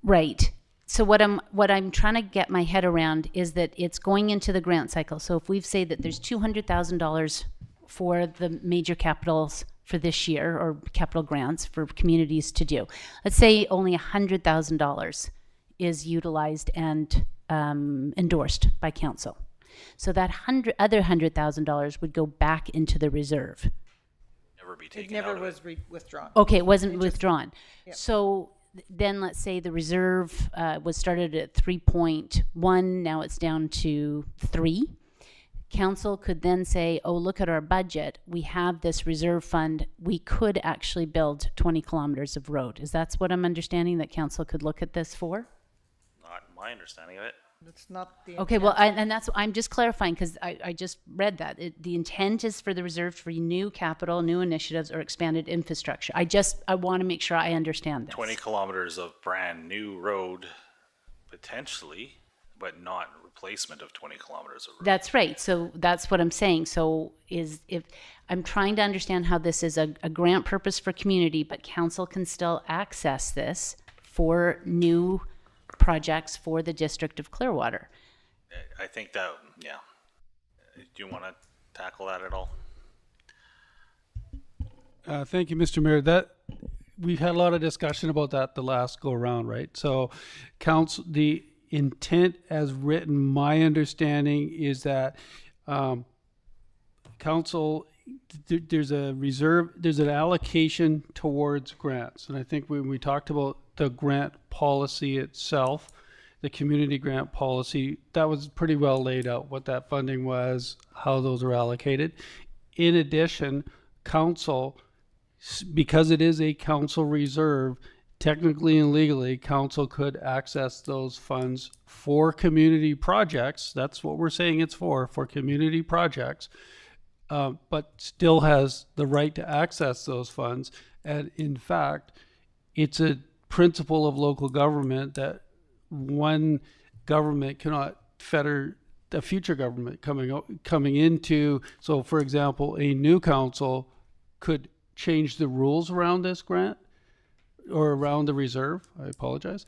Right. So what I'm trying to get my head around is that it's going into the grant cycle. So if we've said that there's $200,000 for the major capitals for this year, or capital grants for communities to do, let's say only $100,000 is utilized and endorsed by council. So that other $100,000 would go back into the reserve. Never be It taken never out of was it. withdrawn. Okay, it wasn't withdrawn. Yep. So then let's say the reserve was started at 3.1, now it's down to 3. Council could then say, oh, look at our budget. We have this reserve fund. We could actually build 20 kilometers of road. Is that what I'm understanding that council could look at this for? Not my understanding of it. It's not the. Okay, well, intent. and that's, I'm just clarifying, because I just read that. The intent is for the reserve for new capital, new initiatives, or expanded infrastructure. I want to make sure I understand this. 20 kilometers of brand new road, potentially, but not replacement of 20 kilometers of road. That's right. So that's what I'm saying. So if I'm trying to understand how this is a grant purpose for community, but council can still access this for new projects for the District of Clearwater. I think that, yeah. Do you want to tackle that at all? Thank you, Mr. Mayor. We've had a lot of discussion about that the last go around, right? So council, the intent as written, my understanding is that council, there's a reserve, there's an allocation towards grants. And I think when we talked about the grant policy itself, the community grant policy, that was pretty well laid out, what that funding was, how those are allocated. In addition, council, because it is a council reserve, technically and legally, council could access those funds for community projects. That's what we're saying it's for community projects, but still has the right to access those funds. And in fact, it's a principle of local government that one government cannot fetter a future government coming into. So, for example, a new council could change the rules around this grant or around the reserve, I apologize,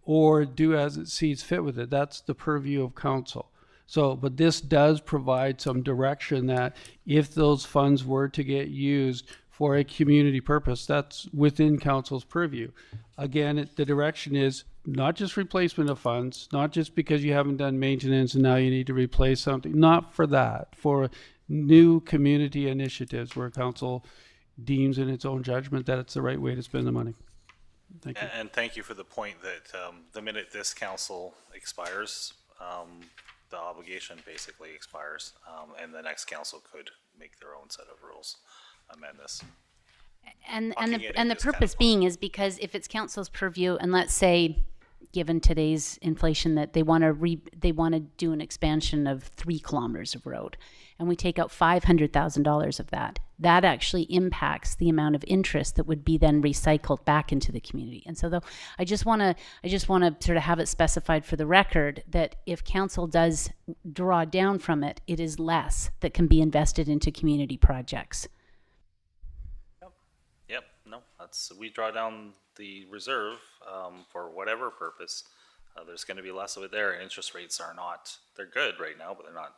or do as it sees fit with it. That's the purview of council. So, but this does provide some direction that if those funds were to get used for a community purpose, that's within council's purview. Again, the direction is not just replacement of funds, not just because you haven't done maintenance and now you need to replace something, not for that, for new community initiatives where council deems in its own judgment that it's the right way to spend the money. Thank you. And thank you for the point that the minute this council expires, the obligation basically expires, and the next council could make their own set of rules, amend this. And Locking the it and in the is kind of purpose fun. being is because if it's council's purview, and let's say, given today's inflation, that they want to do an expansion of 3 kilometers of road, and we take out $500,000 of that, that actually impacts the amount of interest that would be then recycled back into the community. And so, though, I just want to sort of have it specified for the record that if council does draw down from it, it is less that can be invested into community projects. Yep, no, we draw down the reserve for whatever purpose. There's going to be less of it there. Interest rates are not, they're good right now, but they're not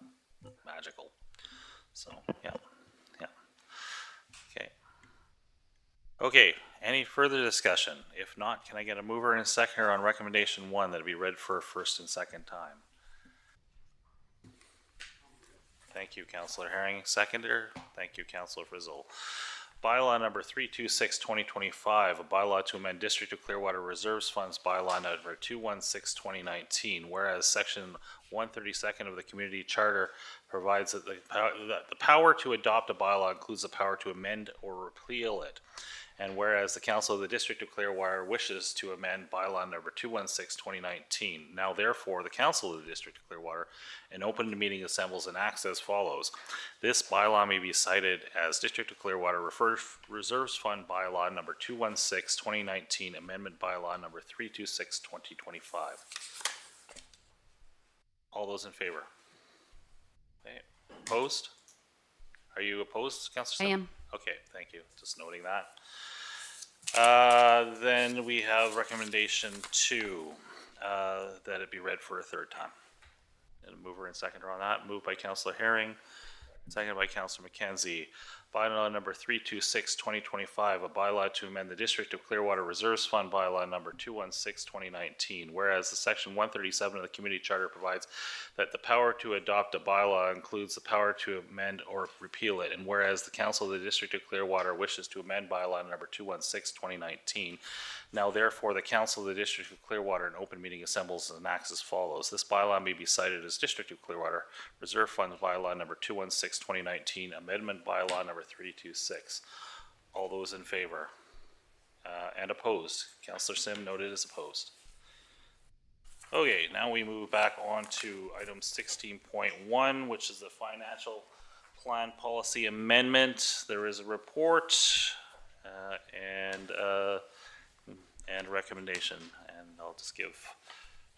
magical. So, yeah. Okay, any further discussion? If not, can I get a mover and a seconder on recommendation 1 that'll be read for a first and second time? Thank you, Councillor Herring. Seconder, thank you, Councillor Frizzle. Bylaw number 326-2025, a bylaw to amend District of Clearwater Reserves Funds bylaw number 216-2019, whereas section 132nd of the community charter provides that the power to adopt a bylaw includes the power to amend or repeal it. And whereas the Council of the District of Clearwater wishes to amend bylaw number 216-2019, now therefore the Council of the District of Clearwater, an open meeting assembles and acts as follows. This bylaw may be cited as District of Clearwater Reserves Fund bylaw number 216-2019, amendment bylaw number 326-2025. All those in favor? Okay. Opposed? Are you opposed, Councillor? I am. Okay, thank you. Just noting that. Then we have recommendation 2, that it be read for a third time. And a mover and seconder on that. Moved by Councillor Herring, seconded by Councillor McKenzie. Bylaw number 326-2025, a bylaw to amend the District of Clearwater Reserves Fund bylaw number 216-2019. Whereas the section 137 of the Community Charter provides that the power to adopt a bylaw includes the power to amend or repeal it. And whereas the Council of the District of Clearwater wishes to amend bylaw number 216-2019, now therefore the Council of the District of Clearwater in open meeting assembles and acts as follows. This bylaw may be cited as District of Clearwater Reserve Fund bylaw number 216-2019, amendment bylaw number 326. All those in favor? And opposed? Councillor Sim noted as opposed. Okay, now we move back on to item 16.1, which is the financial plan policy amendment. There is a report and recommendation, and I'll just give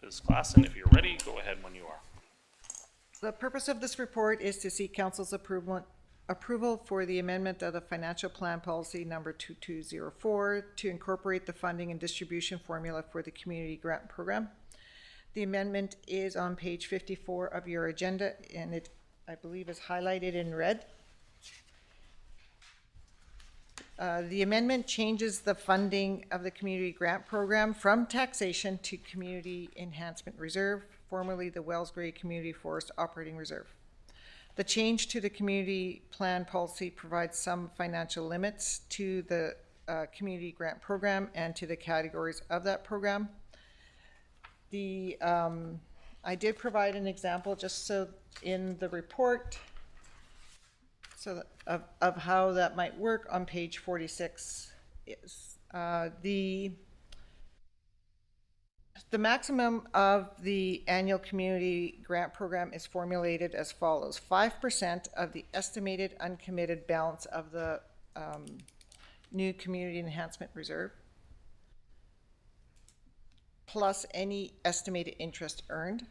Ms. Klassen, if you're ready, go ahead when you are. The purpose of this report is to seek council's approval for the amendment of the financial plan policy number 2204 to incorporate the funding and distribution formula for the community grant program. The amendment is on page 54 of your agenda, and it, I believe, is highlighted in red. The amendment changes the funding of the community grant program from taxation to Community Enhancement Reserve, formerly the Wells Gray Community Forest Operating Reserve. The change to the community plan policy provides some financial limits to the community grant program and to the categories of that program. I did provide an example just so in the report of how that might work on page 46 is the maximum of the annual community grant program is formulated as follows: 5% of the estimated uncommitted balance of the new community enhancement reserve, plus any estimated interest earned,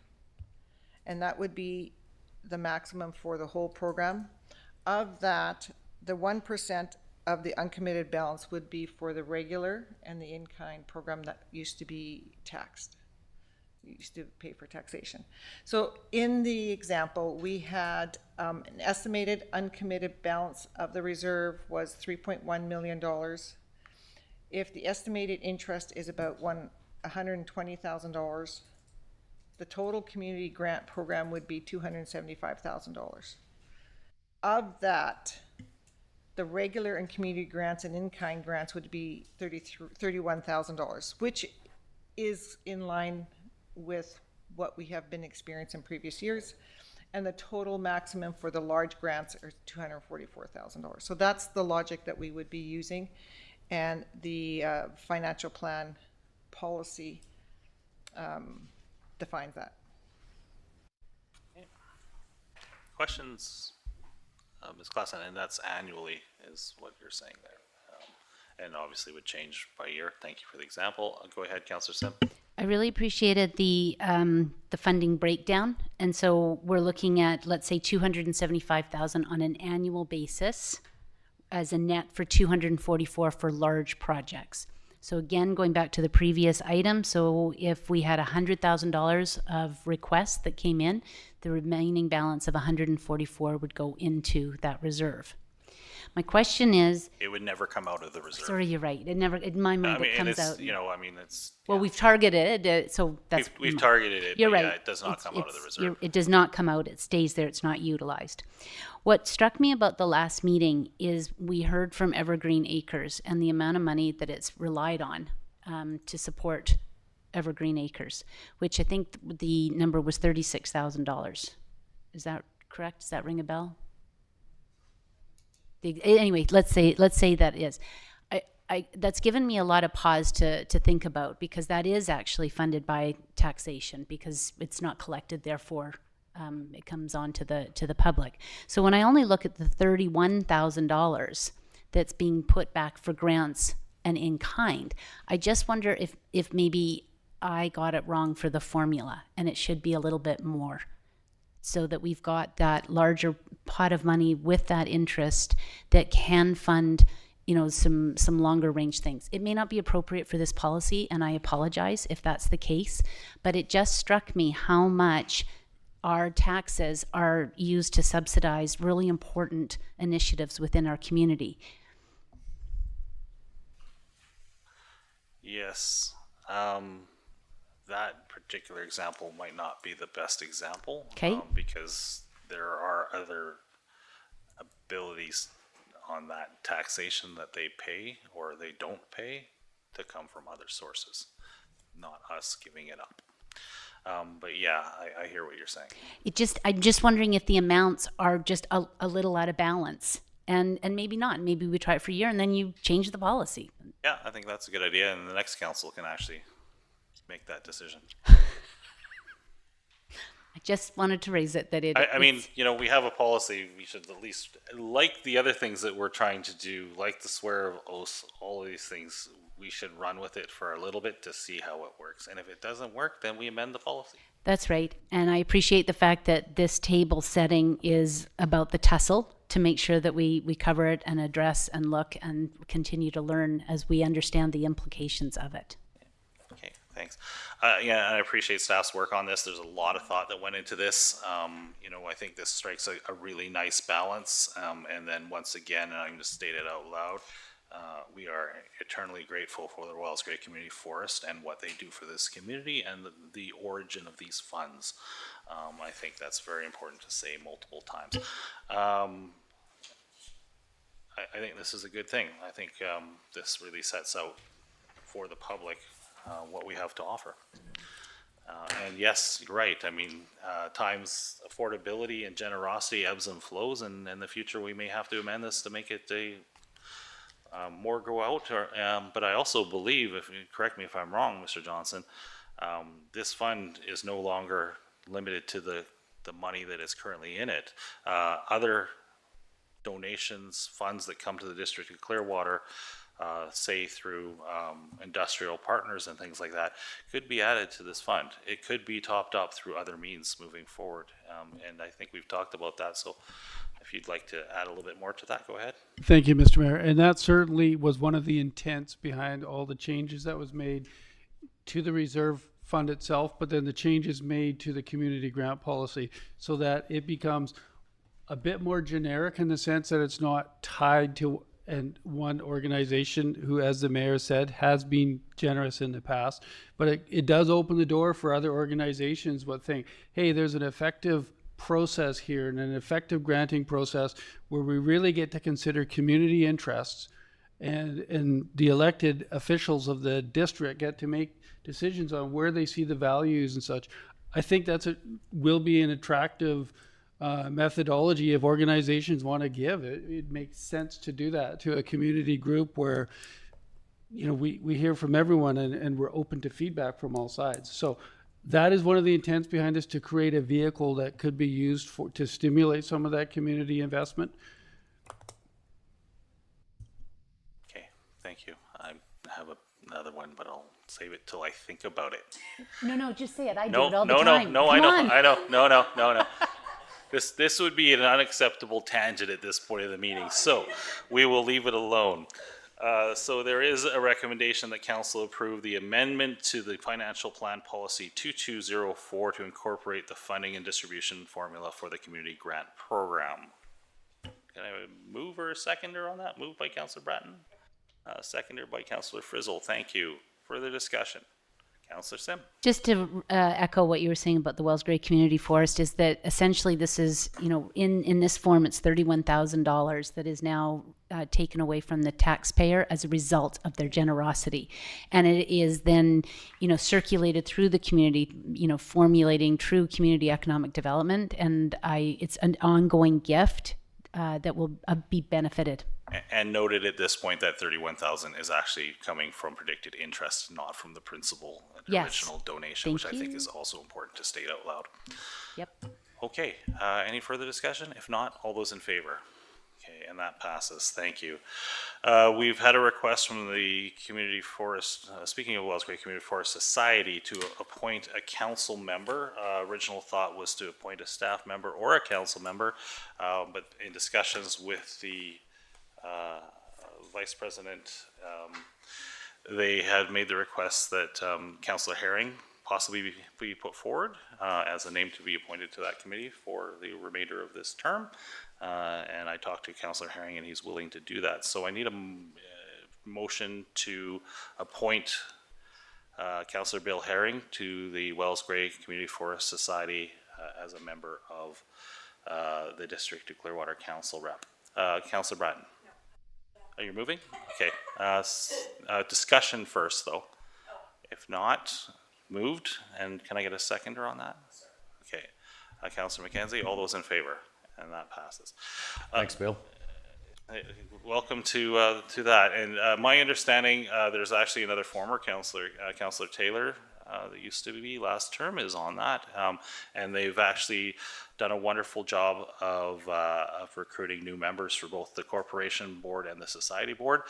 and that would be the maximum for the whole program. Of that, the 1% of the uncommitted balance would be for the regular and the in-kind program that used to be taxed. You used to pay for taxation. So in the example, we had an estimated uncommitted balance of the reserve was $3.1 million. If the estimated interest is about $120,000, the total community grant program would be $275,000. Of that, the regular and community grants and in-kind grants would be $31,000, which is in line with what we have been experiencing in previous years. And the total maximum for the large grants are $244,000. So that's the logic that we would be using. And the financial plan policy defines that. Questions? Ms. Klassen, and that's annually is what you're saying there. And obviously would change by year. Thank you for the example. Go ahead, Councillor Sim. I really appreciated the funding breakdown, and so we're looking at, let's say, $275,000 on an annual basis as a net for $244 for large projects. So again, going back to the previous item, so if we had $100,000 of requests that came in, the remaining balance of $144 would go into that reserve. My question is, It would never come out of the reserve. sorry, you're right. It never, in my mind, I mean, it and comes it's, out. you know, I mean, it's, Well, we've targeted it, so that's. we've targeted it, You're but right. yeah, it does not come out of the reserve. It does not come out. It stays there. It's not utilized. What struck me about the last meeting is we heard from Evergreen Acres and the amount of money that it's relied on to support Evergreen Acres, which I think the number was $36,000. Is that correct? Does that ring a bell? Anyway, let's say that is. That's given me a lot of pause to think about, because that is actually funded by taxation, because it's not collected, therefore it comes on to the public. So when I only look at the $31,000 that's being put back for grants and in kind, I just wonder if maybe I got it wrong for the formula, and it should be a little bit more, so that we've got that larger pot of money with that interest that can fund, you know, some longer range things. It may not be appropriate for this policy, and I apologize if that's the case, but it just struck me how much our taxes are used to subsidize really important initiatives within our community. Yes. That particular example might not be the best example. Okay. Because there are other abilities on that taxation that they pay or they don't pay to come from other sources, not us giving it up. But yeah, I hear what you're saying. I'm just wondering if the amounts are just a little out of balance, and maybe not. Maybe we try it for a year and then you change the policy. Yeah, I think that's a good idea, and the next council can actually make that decision. just wanted to raise it, that it. I mean, it's- you know, we have a policy, we should at least, like the other things that we're trying to do, like the swear of oaths, all of these things, we should run with it for a little bit to see how it works. And if it doesn't work, then we amend the policy. That's right. And I appreciate the fact that this table setting is about the tussle, to make sure that we cover it and address and look and continue to learn as we understand the implications of it. Okay, thanks. Yeah, and I appreciate staff's work on this. There's a lot of thought that went into this. You know, I think this strikes a really nice balance. And then once again, and I'm going to state it out loud, we are eternally grateful for the Wells Gray Community Forest and what they do for this community and the origin of these funds. I think that's very important to say multiple times. I think this is a good thing. I think this really sets out for the public what we have to offer. And yes, you're right. I mean, times affordability and generosity ebbs and flows, and in the future we may have to amend this to make it a more go out. Or, but I also believe, if you correct me if I'm wrong, Mr. Johnson, this fund is no longer limited to the money that is currently in it. Other donations, funds that come to the District of Clearwater, say through industrial partners and things like that, could be added to this fund. It could be topped up through other means moving forward. And I think we've talked about that. So if you'd like to add a little bit more to that, go ahead. Thank you, Mr. Mayor. And that certainly was one of the intents behind all the changes that was made to the reserve fund itself, but then the changes made to the community grant policy so that it becomes a bit more generic in the sense that it's not tied to one organization who, as the mayor said, has been generous in the past. But it does open the door for other organizations what think, hey, there's an effective process here and an effective granting process where we really get to consider community interests, and the elected officials of the district get to make decisions on where they see the values and such. I think will be an attractive methodology if organizations want to give. It makes sense to do that to a community group where, you know, we hear from everyone and we're open to feedback from all sides. So that is one of the intents behind this, to create a vehicle that could be used to stimulate some of that community investment. Okay, thank you. I have another one, but I'll save it till I think about it. No, just say it. I do No, it all the no, time. no, Come I on. know. No. This would be an unacceptable tangent at this point of the meeting, so we will leave it alone. So there is a recommendation that council approve the amendment to the financial plan policy 2204 to incorporate the funding and distribution formula for the community grant program. Can I have a move or a seconder on that? Moved by Councillor Bratton, seconded by Councillor Frizzle. Thank you. Further discussion? Councillor Sim. Just to echo what you were saying about the Wells Gray Community Forest, is that essentially this is, you know, in this form, it's $31,000 that is now taken away from the taxpayer as a result of their generosity. And it is then, you know, circulated through the community, you know, formulating true community economic development. And it's an ongoing gift that will be benefited. And noted at this point that 31,000 is actually coming from predicted interest, not from the principal and Yes. original donation, Thank which I think you. is also important to state out loud. Yep. Okay, any further discussion? If not, all those in favor? Okay, and that passes. Thank you. We've had a request from the Community Forest, speaking of Wells Gray Community Forest Society, to appoint a council member. Original thought was to appoint a staff member or a council member, but in discussions with the Vice President, they had made the request that Councillor Herring possibly be put forward as a name to be appointed to that committee for the remainder of this term. And I talked to Councillor Herring and he's willing to do that. So I need a motion to appoint Councillor Bill Herring to the Wells Gray Community Forest Society as a member of the District of Clearwater Council rep. Councillor Bratton. Are you moving? Okay. Discussion first, though. If not, moved. And can I get a seconder on that? Okay. Councillor McKenzie, all those in favor? And that passes. Thanks, Bill. Welcome to that. And my understanding, there's actually another former councillor, Councillor Taylor, that used to be last term is on that. And they've actually done a wonderful job of recruiting new members for both the corporation board and the society board.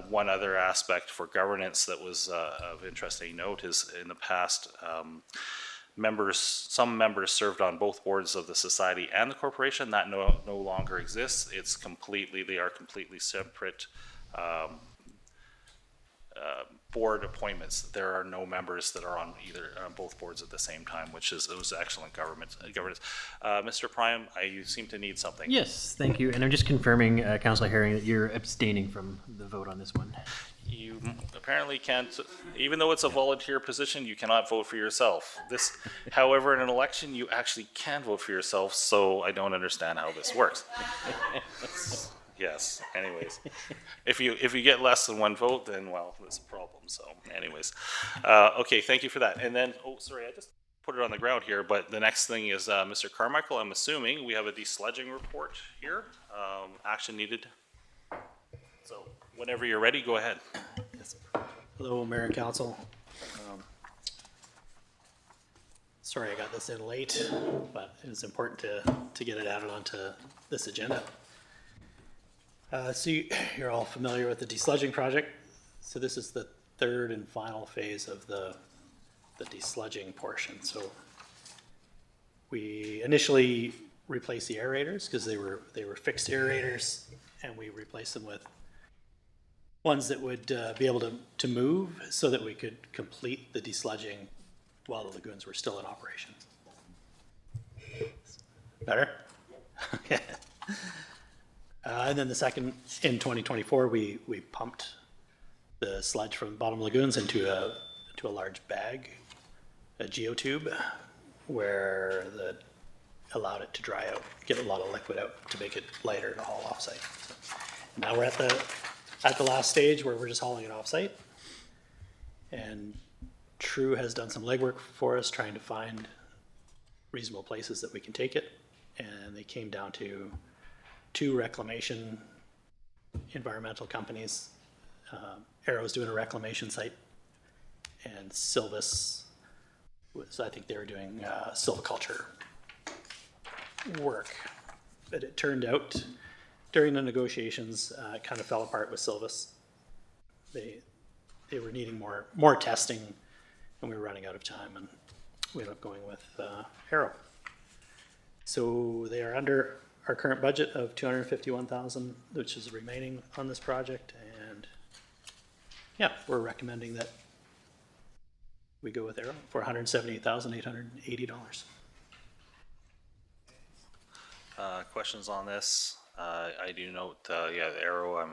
One other aspect for governance that was of interesting note is in the past, some members served on both boards of the society and the corporation. That no longer exists. They are completely separate board appointments. There are no members that are on both boards at the same time, it was excellent governance. Mr. Prime, you seem to need something. Yes, thank you. And I'm just confirming, Councillor Herring, that you're abstaining from the vote on this one. You apparently can't, even though it's a volunteer position, you cannot vote for yourself. However, in an election, you actually can vote for yourself, so I don't understand how this works. Yes, anyways. If you get less than one vote, then, well, there's a problem, so anyways. Okay, thank you for that. And then, sorry, I just put it on the ground here, but the next thing is Mr. Carmichael, I'm assuming we have a desludging report here. Action needed. So whenever you're ready, go ahead. Hello, Mayor and Council. Sorry I got this in late, but it was important to get it added onto this agenda. So you're all familiar with the desludging project. So this is the third and final phase of the desludging portion. So we initially replaced the aerators because they were fixed aerators, and we replaced them with ones that would be able to move so that we could complete the desludging while the lagoons were still in operation. Better? Okay. And then the second, in 2024, we pumped the sludge from bottom lagoons into a large bag, a geotube, where that allowed it to dry out, get a lot of liquid out to make it lighter to haul offsite. Now we're at the last stage where we're just hauling it offsite. And True has done some legwork for us trying to find reasonable places that we can take it. And they came down to 2 reclamation environmental companies. Arrow's doing a reclamation site, and Silvis I think they were doing silviculture work. But it turned out during the negotiations, it kind of fell apart with Silvis. They were needing more testing, and we were running out of time, and we ended up going with Arrow. So they are under our current budget of $251,000, which is remaining on this project, and yeah, we're recommending that we go with Arrow for $178,880. Questions on this? I do note, yeah, the Arrow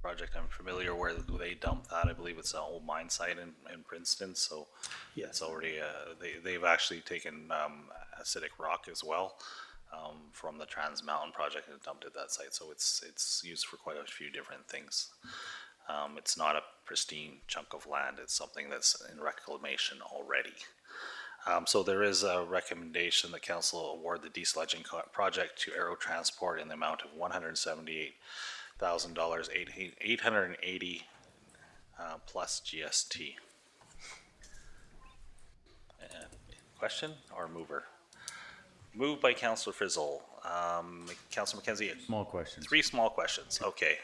project I'm familiar where they dumped that. I believe it's an old mine site in Princeton, so Yes. it's already they've actually taken acidic rock as well from the Trans Mountain project and dumped at that site. So it's used for quite a few different things. It's not a pristine chunk of land. It's something that's in reclamation already. So there is a recommendation that council award the desludging project to Arrow Transport in the amount of $178,000, $880 plus GST. Question or mover? Moved by Councillor Frizzle. Councillor McKenzie. Small questions. 3 small questions. Okay.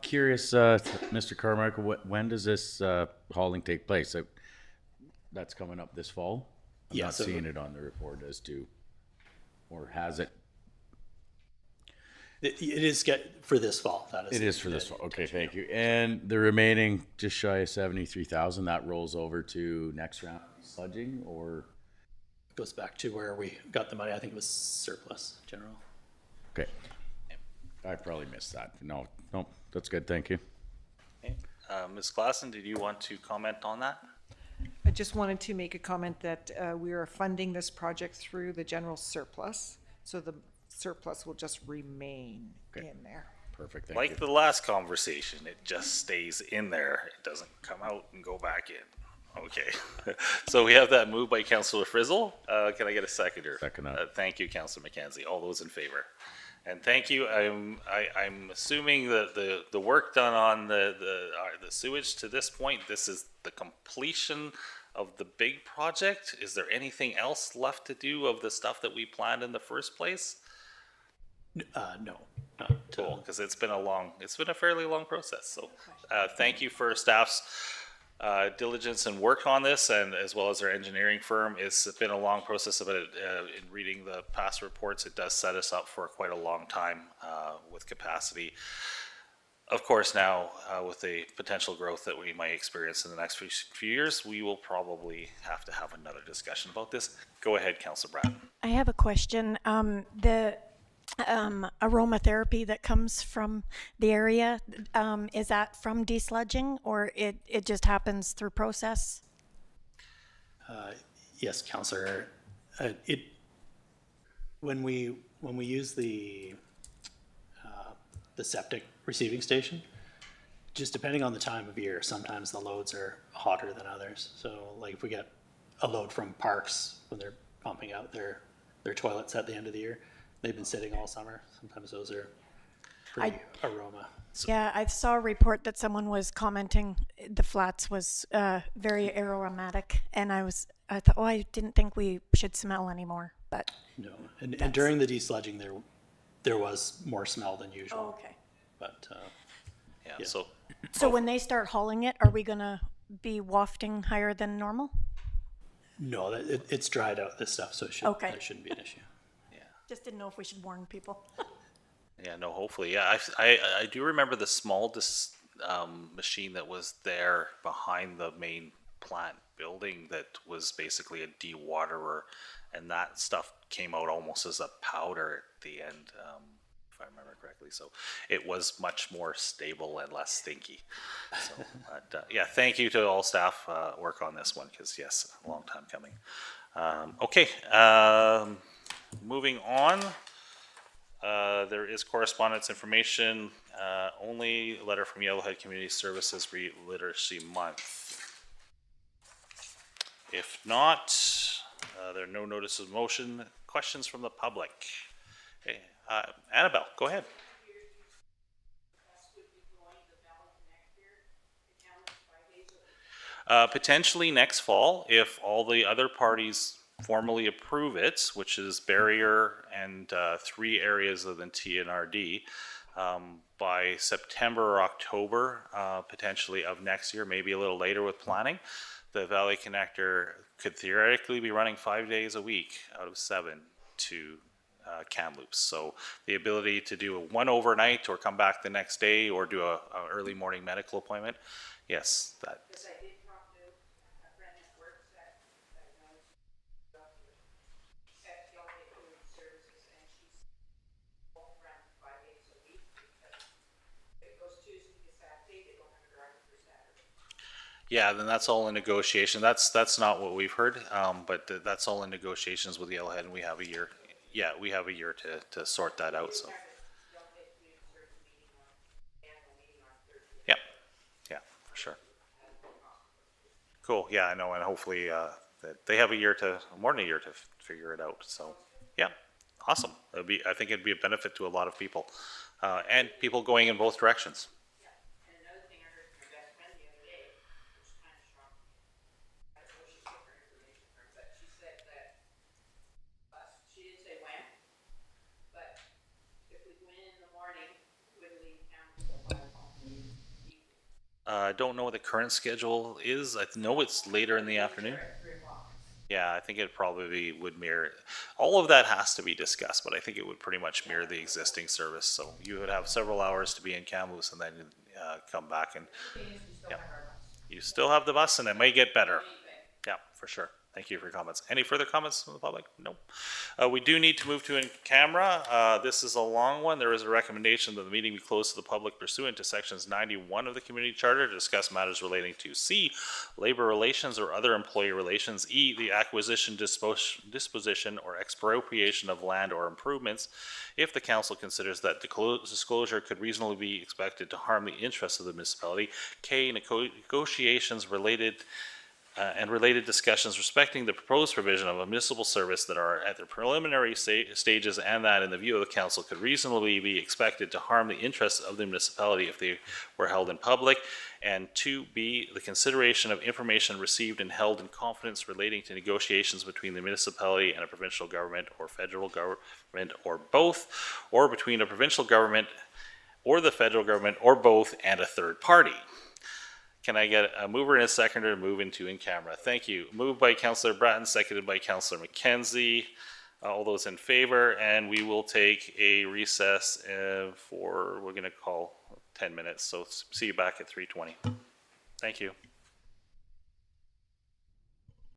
Curious, Mr. Carmichael, when does this hauling take place? That's coming up this fall? I'm Yeah, not so- seeing it on the report as to, or has it? It is for this fall. That It is for this fall. Okay, thank you. And the remaining just shy of 73,000, that rolls over to next round sludging, or? Goes back to where we got the money. I think it was surplus general. Okay. I probably missed that. No, that's good. Thank you. Okay. Ms. Glassen, did you want to comment on that? I just wanted to make a comment that we are funding this project through the general surplus, so the surplus will just remain in there. Perfect. Thank Like you. the last conversation, it just stays in there. It doesn't come out and go back in. Okay. So we have that move by Councillor Frizzle. Can I get a seconder? Second that. Thank you, Councillor McKenzie. All those in favor? And thank you. I'm assuming that the work done on the sewage to this point, this is the completion of the big project. Is there anything else left to do of the stuff that we planned in the first place? No, not, Cool, because it's been a fairly long process. So, thank you for staff's diligence and work on this, and as well as our engineering firm. It's been a long process, but in reading the past reports, it does set us up for quite a long time with capacity. Of course, now with the potential growth that we might experience in the next few years, we will probably have to have another discussion about this. Go ahead, Councillor Bratton. I have a question. The aromatherapy that comes from the area, is that from desludging, or it just happens through process? yes, Councillor. When we use the septic receiving station, just depending on the time of year, sometimes the loads are hotter than others. So like if we get a load from Parks when they're pumping out their toilets at the end of the year, they've been sitting all summer. Sometimes those are pretty aroma. Yeah, I saw a report that someone was commenting the flats was very aromatic, and I thought, oh, I didn't think we should smell anymore, but. No, and during the desludging, there was more smell than usual. Oh, okay. But Yeah. So when they start hauling it, are we gonna be wafting higher than normal? no, it's dried out, this stuff, so Okay. that shouldn't be an issue. Just didn't know if we should warn people. Yeah, no, hopefully. Yeah, I do remember the small machine that was there behind the main plant building that was basically a dewaterer, and that stuff came out almost as a powder at the end, if I remember correctly. So it was much more stable and less stinky. So, but, yeah, thank you to all staff work on this one, because yes, a long time coming. Okay. Moving on, there is correspondence information, only letter from Yellowhead Community Services Literacy Month. If not, there are no notices of motion. Questions from the public? Okay, Annabelle, go ahead. Potentially next fall, if all the other parties formally approve it, which is Barrier and 3 areas of the TNRD, by September or October, potentially of next year, maybe a little later with planning, the Valley Connector could theoretically be running 5 days a week out of 7 to Kamloops. So the ability to do one overnight or come back the next day or do a early morning medical appointment, yes, that. Yeah, then that's all in negotiation. That's not what we've heard, but that's all in negotiations with Yellowhead, and we have a year. Yeah, we have a year to sort that out. So. Yeah, yeah, for sure. Cool. Yeah, I know, and hopefully they have more than a year to figure it out. So, yeah, awesome. I think it'd be a benefit to a lot of people, and people going in both directions. I don't know what the current schedule is. I know it's later in the afternoon. Yeah, I think it probably would mirror. All of that has to be discussed, but I think it would pretty much mirror the existing service. So you would have several hours to be in Kamloops and then come back, and yeah, you still have the bus, and it may get better. Yeah, for sure. Thank you for your comments. Any further comments from the public? Nope. We do need to move to in camera. This is a long one. There is a recommendation that the meeting be closed to the public pursuant to sections 91 of the community charter to discuss matters relating to C, labor relations or other employee relations, E, the acquisition, disposition or expropriation of land or improvements, if the council considers that disclosure could reasonably be expected to harm the interests of the municipality, K, negotiations related and related discussions respecting the proposed provision of a municipal service that are at their preliminary stages and that in the view of the council could reasonably be expected to harm the interests of the municipality if they were held in public. And 2B, the consideration of information received and held in confidence relating to negotiations between the municipality and a provincial government or federal government or both, or between a provincial government or the federal government or both and a third party. Can I get a mover and a seconder to move into in camera? Thank you. Moved by Councillor Bratton, seconded by Councillor McKenzie. All those in favor, and we will take a recess for, we're going to call 10 minutes. So see you back at 3:20. Thank you.